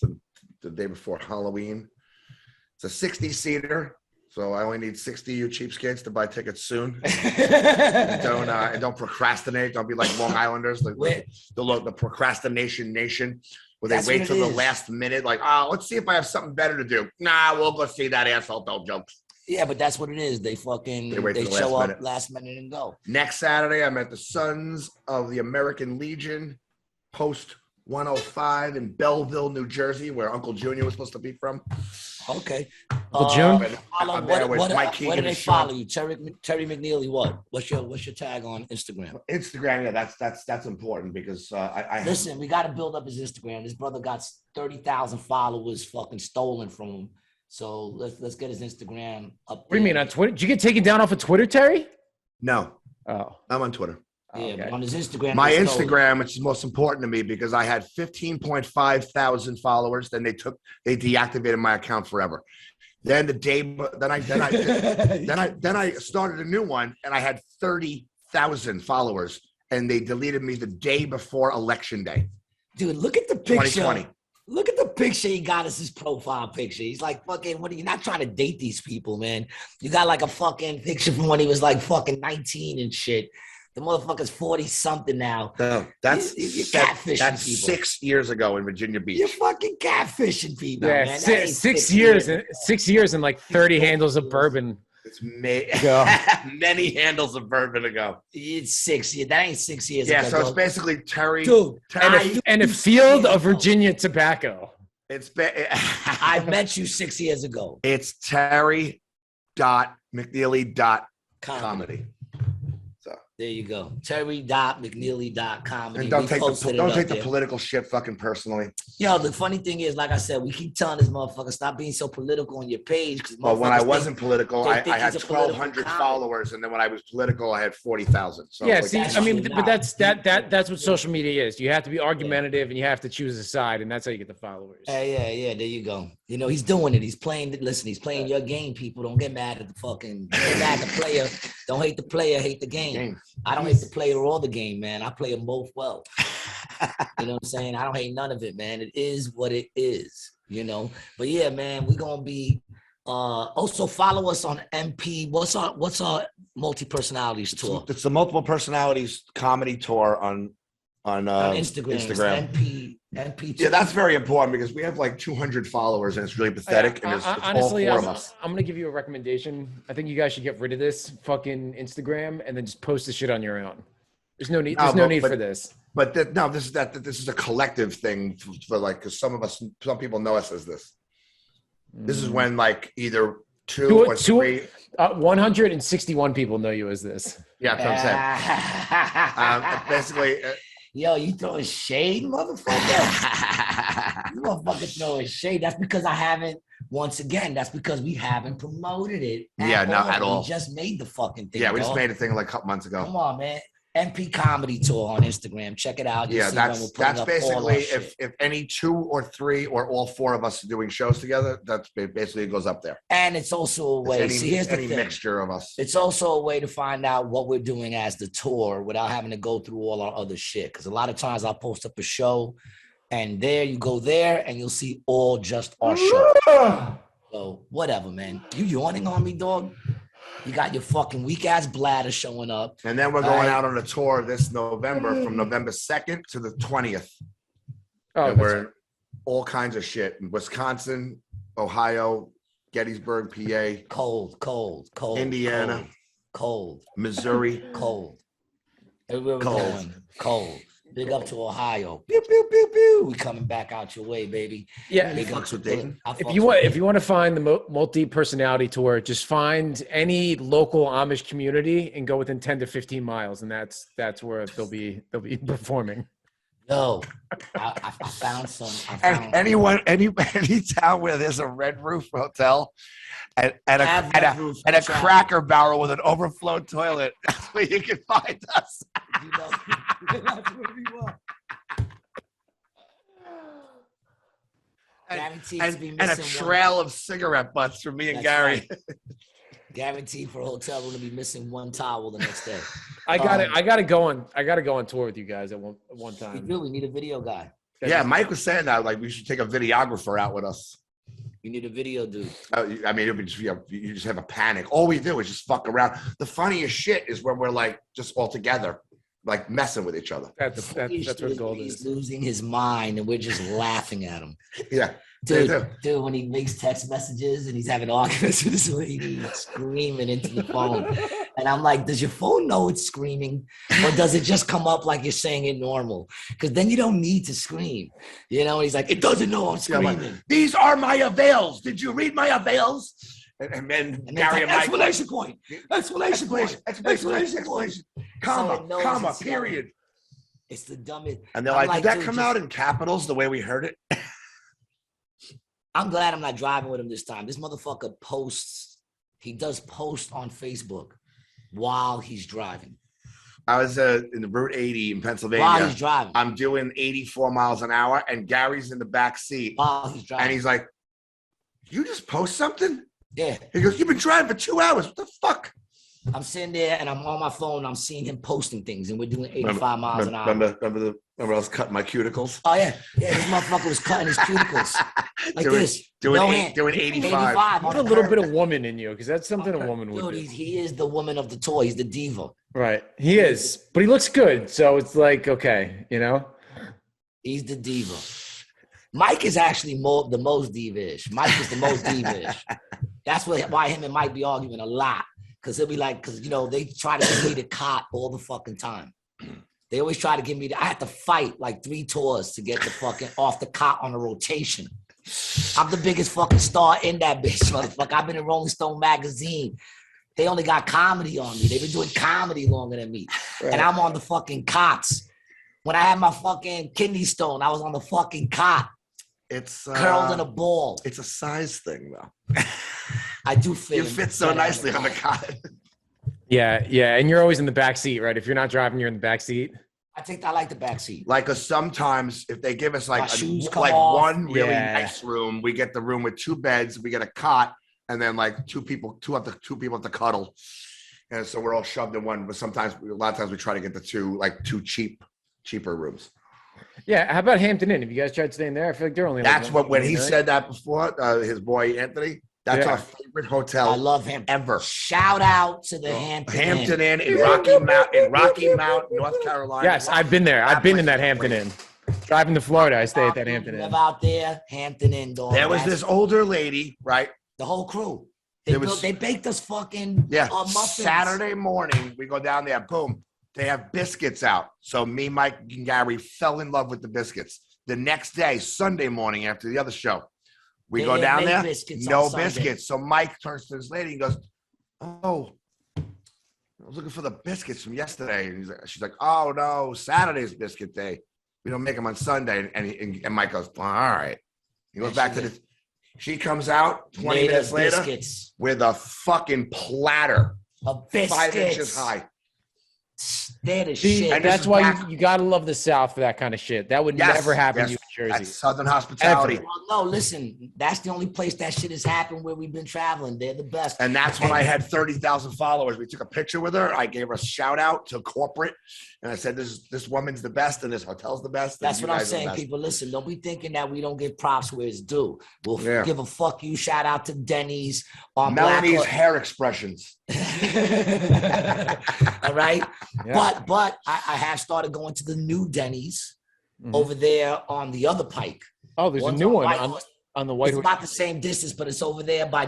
the day before Halloween. It's a 60-seater, so I only need 60 of you cheapskates to buy tickets soon. And don't procrastinate. Don't be like Long Islanders, the procrastination nation. Where they wait till the last minute, like, oh, let's see if I have something better to do. Nah, we'll go see that asshole don't joke. Yeah, but that's what it is. They show up last minute and go. Next Saturday, I'm at the Sons of the American Legion, Post 105 in Belleville, New Jersey, where Uncle Junior was supposed to be from. Okay. Uncle June? What do they follow you? Terry McNeely, what? What's your tag on Instagram? Instagram, yeah, that's important because listen, we got to build up his Instagram. This brother got 30,000 followers fucking stolen from him. So let's get his Instagram up. What do you mean on Twitter? Did you get taken down off of Twitter, Terry? No. Oh. I'm on Twitter. Yeah, okay. But on his Instagram. My Instagram, which is most important to me because I had 15.5 thousand followers. Then they deactivated my account forever. Then I started a new one and I had 30,000 followers and they deleted me the day before election day. Dude, look at the picture. 2020. Look at the picture he got as his profile picture. He's like, fucking, what are you not trying to date these people, man? You got like a fucking picture from when he was like fucking 19 and shit. The motherfucker's 40 something now. No, that's You're catfishing that's people. 6 years ago in Virginia Beach. You're fucking catfishing people, Yeah, man. six years and like 30 handles of bourbon. It's Go. many handles of bourbon ago. It's 6 years. That ain't 6 years Yeah, ago. so it's dog. basically Terry. Dude, And a field of Virginia tobacco. I met you 6 years ago. It's Terry.McNeely.comedy. There you go. Terry.McNeely.com. And don't take the political shit fucking personally. Yo, the funny thing is, like I said, we keep telling this motherfucker, stop being so political on your page. Well, when I wasn't political, I think had he's a political 1,200 comic. followers, and then when I was political, I had 40,000. So Yeah, like, see, that's I mean, true but now. that's what social media is. You have to be argumentative and you have to choose a side, and that's how you get the followers. Yeah. There you go. You know, he's doing it. He's playing. Listen, he's playing your game. People don't get mad at the fucking. Get mad at the player. Don't hate the player. Hate the game. I don't hate the player or the game, man. I play them both well. You know what I'm saying? I don't hate none of it, man. It is what it is. You know. But yeah, man, we're gonna be. Also follow us on MP. What's our multi-personalities tour? It's the multiple personalities comedy tour on Instagram. MP. Yeah, that's very important because we have like 200 followers and it's really pathetic. And it's Honestly, all four of us. I'm gonna give you a recommendation. I think you guys should get rid of this fucking Instagram and then just post the shit on your own. There's no need. There's no need for this. But this is a collective thing for like, because some people know us as this. This is when like either two or three. 161 people know you as this. Yeah, that's what I'm saying. Basically. Yo, you throwing shade, motherfucker? You motherfucker throwing shade. That's because I haven't. Once again, that's because we haven't promoted it. Not at all. We just made the fucking thing. Yeah, we just made a thing like a couple months ago. Come on, man. MP Comedy Tour on Instagram. Check it out. Yeah, that's basically if any two or three or all four of us are doing shows together, that's basically it goes up there. And it's also a way. See, here's the thing. Mixture of us. It's also a way to find out what we're doing as the tour without having to go through all our other shit. Because a lot of times I'll post up a show, and there you go there, and you'll see all just our show. So whatever, man. You yawning on me, dog? You got your fucking weak ass bladder showing up. And then we're going out on a tour this November from November 2nd to the 20th. Oh, and we're in all kinds of shit in Wisconsin, Ohio, Gettysburg, PA. Cold. Indiana. Cold. Missouri. Cold. Everywhere we're Cold. going. Cold. Big up to Ohio. Pew, pew, pew, pew. We coming back out your way, baby. Yeah. Big up to Dayton. If you want to find the multi-personality tour, just find any local Amish community and go within 10 to 15 miles, and that's where they'll be performing. No, I found some. Any town where there's a red roof hotel and a Cracker Barrel with an overflow toilet, that's where you can find us. You know, that's where we want. And a trail of cigarette butts for me and Gary. Right. Guaranteed for a hotel, we're gonna be missing one towel the next day. I gotta go on tour with you guys at one time. We do. We need a video guy. Yeah, Mike was saying that like we should take a videographer out with us. You need a video dude. I mean, it'd be just, you just have a panic. All we do is just fuck around. The funniest shit is when we're like just all together, like messing with each other. That's what the goal is. He's losing his mind, and we're just laughing at him. Yeah. Dude, when he makes text messages and he's having arguments with his lady, screaming into the phone. And I'm like, does your phone know it's screaming? Or does it just come up like you're saying it normal? Because then you don't need to scream. You know, he's like, it doesn't know I'm screaming. Like, these are my avails. Did you read my avails? And then Gary and Mike. Exclamation point. Exclamation point. Exclamation point. Comma, period. It's the dumbest. And they're like, did that come out in capitals the way we heard it? I'm glad I'm not driving with him this time. This motherfucker posts. He does post on Facebook while he's driving. I was in the Route 80 in Pennsylvania. While he's driving. I'm doing 84 miles an hour, and Gary's in the back seat. While he's driving. And he's like, you just post something? Yeah. He goes, you've been driving for 2 hours. What the fuck? I'm sitting there and I'm on my phone. And I'm seeing him posting things, and we're doing 85 miles an hour. Remember I was cutting my cuticles? Oh yeah, this motherfucker was cutting his cuticles like doing, this. Doing, No eight, hand. doing 85. Put a little bit of woman in you, because that's something a woman would Dude, do. he is the woman of the toy. He's the diva. Right. He is, but he looks good. So it's like, okay, you know? He's the diva. Mike is actually the most diva-ish. Mike is the most diva-ish. That's why him and Mike be arguing a lot. Because he'll be like, because, you know, they try to get me the cot all the fucking time. They always try to give me I had to fight like 3 tours to get the fucking off the cot on a rotation. I'm the biggest fucking star in that bitch, motherfucker. I've been in Rolling Stone magazine. They only got comedy on me. They've been doing comedy longer than me. Right. And I'm on the fucking cots. When I had my fucking kidney stone, I was on the fucking cot. It's curled in a ball. It's a size thing, though. I do fit. You fit so nicely on the cot. Yeah, and you're always in the back seat, right? If you're not driving, you're in the back seat. I like the back seat. Like sometimes if they give us like one really nice room, we get the room with 2 beds, we get a cot, and then like two people have to cuddle, and so we're all shoved in one. But a lot of times we try to get the two cheaper rooms. Yeah, how about Hampton Inn? Have you guys tried staying there? I feel like they're only. That's when he said that before. His boy Anthony. That's our favorite hotel. I love him ever. Shout out to the Hampton Inn in Rocky Mount, North Carolina. Yes, I've been there. I've been in that Hampton Inn. Driving to Florida, I stay at that Hampton Inn. Live out there, Hampton Inn. Dog. There was this older lady, right? The whole crew. They baked us fucking muffins. Saturday morning, we go down there. Boom. They have biscuits out. So me, Mike, and Gary fell in love with the biscuits. The next day, Sunday morning, after the other show, we go down there. No biscuits. So Mike turns to this lady and goes, "Oh, I was looking for the biscuits from yesterday." And she's like, "Oh no, Saturday's biscuit day. We don't make them on Sunday." And Mike goes, "All right." He goes back to this. She comes out 20 minutes later with a fucking platter of biscuits 5 inches high. That is shit. And that's why you gotta love the South for that kind of shit. That would never happen to you in Jersey. That's Southern hospitality. Well, no, listen, that's the only place that shit has happened where we've been traveling. They're the best. And that's when I had 30,000 followers. We took a picture with her. I gave her a shout out to corporate, and I said, "This woman's the best, and this hotel's the best." That's what I'm saying, people. Listen, don't be thinking that we don't give props where it's due. We'll give a fuck you shout out to Denny's on Melanie's hair expressions. All right. Yeah. But I have started going to the new Denny's over there on the other pike. Oh, there's a new one on the White Horse. It's not the same distance, but it's over there by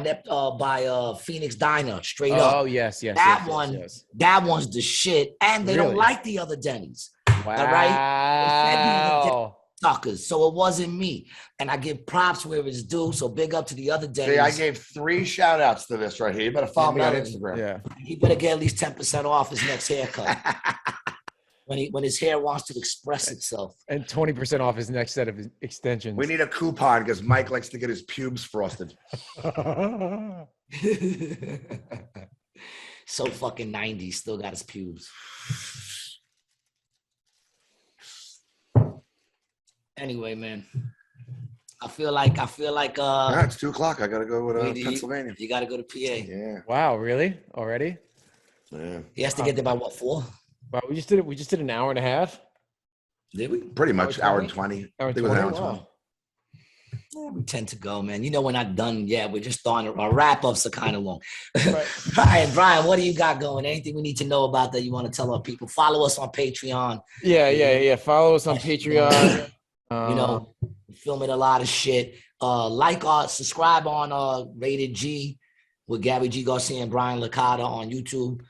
Phoenix Diner, straight up. Oh, yes. That one's the shit. And they don't like the other Denny's. Wow. All right? Suckers. So it wasn't me. And I give props where it's due. So big up to the other Denny's. See, I gave 3 shout outs to this right here. You better follow me on Instagram. Yeah. He better get at least 10% off his next haircut. when his hair wants to express itself. And 20% off his next set of extensions. We need a coupon because Mike likes to get his pubes frosted. So fucking 90s, still got his pubes. Anyway, man, I feel like it's 2:00. I gotta go to Pennsylvania. You gotta go to PA. Yeah. Wow, really? Already? Yeah. He has to get there by what, 4? Wow, we just did an hour and a half. Did we? Pretty much hour and 20. Hour and 20. Wow. Yeah, we tend to go, man. You know, we're not done yet. We're just starting. Our wrap-ups are kind of long. Right. Brian, what do you got going? Anything we need to know about that you want to tell our people? Follow us on Patreon. Yeah. Follow us on Patreon. You know, filming a lot of shit. Subscribe on Rated G with Gary G. Garcia and Brian Licata on YouTube.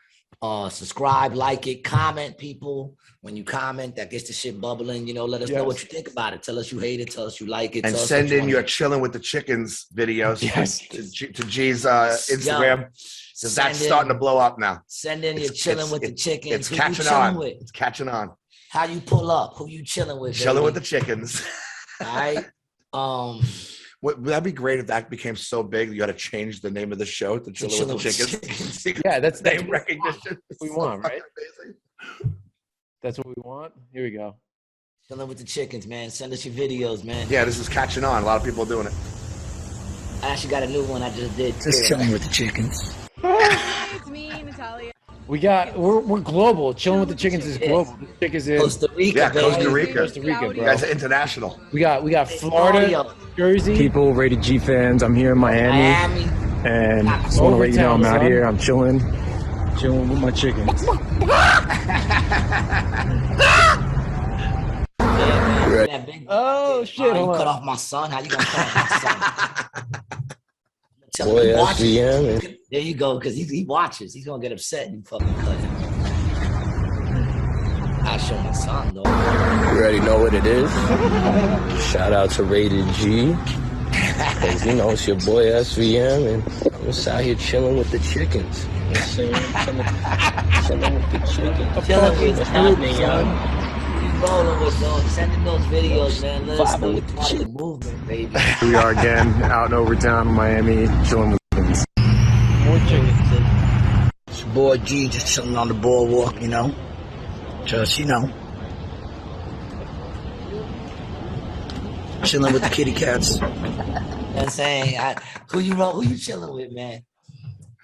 Subscribe, like it, comment, people. When you comment, that gets the shit bubbling. You know, let us know what you think about it. Tell us you hate it. Tell us you like it. And send in your chilling with the chickens videos to G's Instagram. Because that's starting to blow up now. Send in your chilling with the chickens. It's catching on. It's catching on. How you pull up? Who you chilling with? Chilling with the chickens. All right. Would that be great if that became so big you had to change the name of the show to Chilling with the Chickens? Yeah, that's name recognition. We want, right? That's what we want. Here we go. Chilling with the Chickens, man. Send us your videos, man. Yeah, this is catching on. A lot of people are doing it. I actually got a new one I just did. Just Chilling with the Chickens. It's me, Natalia. We're global. Chilling with the chickens is global. This chick is in Costa Rica, Yeah, baby. Costa Rica. Costa Rica, You bro. guys are international. We got Florida, Jersey. People, Rated G fans. I'm here in Miami. And just want to let you know I'm out here. I'm chilling with my chickens. Oh shit! You Hold cut on. off my son. How you gonna cut off my son? Tell Boy, him he that's watches. VM, man. There you go, because he watches. He's gonna get upset and you fucking cut him. I'll show my son though. You already know what it is. Shout out to Rated G. Because, you know, it's your boy SVM, and I'm just out here chilling with the chickens. You know what I'm saying? Chilling with the chickens. Chilling with What's happening, y'all? He's rolling with those, sending those videos, man. Let us know Vibing with you the part of the chick. movement, baby. We are again out in Overtown, Miami, chilling with chickens. More chickens. It's your boy G just chilling on the boardwalk, you know. Just, you know. Chilling with the kitty cats. You know what I'm saying? Who you chilling with, man?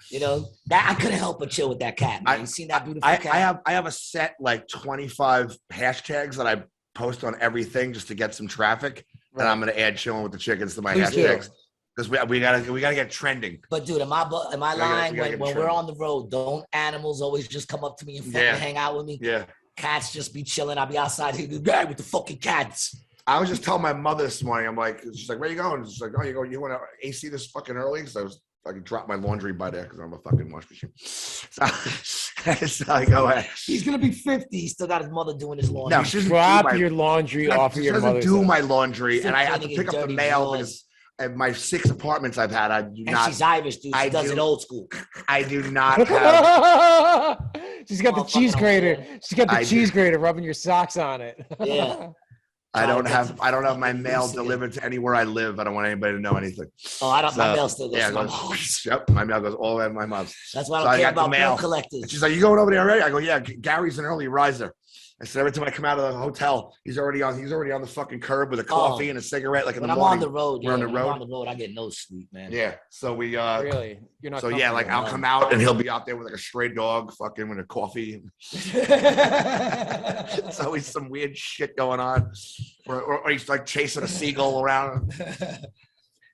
You know, that I couldn't help but chill with that cat, man. You seen that beautiful cat? I have a set like 25 hashtags that I post on everything just to get some traffic. Right. And I'm gonna add chilling with the chickens to my hashtags. Because we gotta get trending. But dude, am I lying when we're on the road? Don't animals always just come up to me and fucking hang out with me? Yeah. Cats just be chilling. I'll be outside here with the fucking cats. I was just telling my mother this morning. I'm like, she's like, where you going? She's like, oh, you want to AC this fucking early? Because I could drop my laundry by there because I'm a fucking wash machine. So I go ahead. He's gonna be 50. He's still got his mother doing his laundry. No, she doesn't drop your laundry off of your mother's. She doesn't do my laundry, and I have to pick up the mail because at my 6 apartments I've had, I do not. And she's Irish, dude. She does it old school. I do not have. She's got the cheese grater. She's got the cheese grater rubbing your socks on it. Yeah. I don't have my mail delivered to anywhere I live. I don't want anybody to know anything. Oh, I don't. My mail still goes. Yeah, yep. My mail goes all over my mom's. That's why I don't care about mail collectors. And she's like, "You going over there already?" I go, "Yeah." Gary's an early riser. I said every time I come out of the hotel, he's already on the fucking curb with a coffee and a cigarette. Like in the morning. I'm on the road. We're on the road. I'm on the road. I get no sleep, man. Yeah. So we really. You're not. So yeah, like I'll come out and he'll be out there with like a stray dog, fucking with a coffee. It's always some weird shit going on, or he's like chasing a seagull around.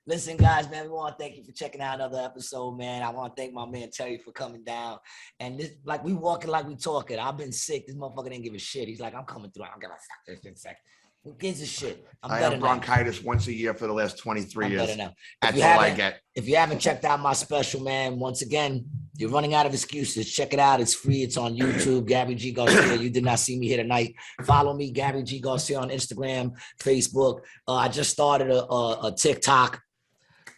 Listen, guys, man, we want to thank you for checking out another episode, man. I want to thank my man Terry for coming down. And this, like, we walking like we talking. I've been sick. This motherfucker didn't give a shit. He's like, I'm coming through. I don't give a fuck. This second. Who gives a shit? I have bronchitis once a year for the last 23 years. Better now. That's all I get. If you haven't checked out my special, man, once again, you're running out of excuses. Check it out. It's free. It's on YouTube. Gabby G. Garcia. You did not see me here tonight. Follow me, Gabby G. Garcia, on Instagram, Facebook. I just started a TikTok.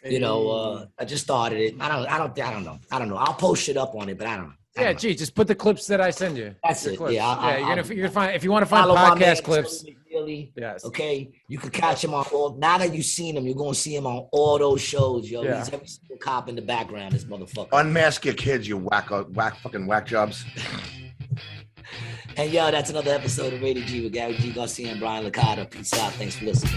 You know, I just started it. I don't know. I'll post shit up on it, but I don't know. Yeah, gee, just put the clips that I send you. That's it. Clips. Yeah, you're gonna find, if you want to find podcast clips. McNeely, yes. Okay, you can catch him on all. Now that you've seen him, you're gonna see him on all those shows, yo. He's every single cop in the background. This motherfucker. Unmask your kids, you whack jobs. And yo, that's another episode of Rated G with Gary G. Garcia and Brian Licata. Peace out. Thanks for listening.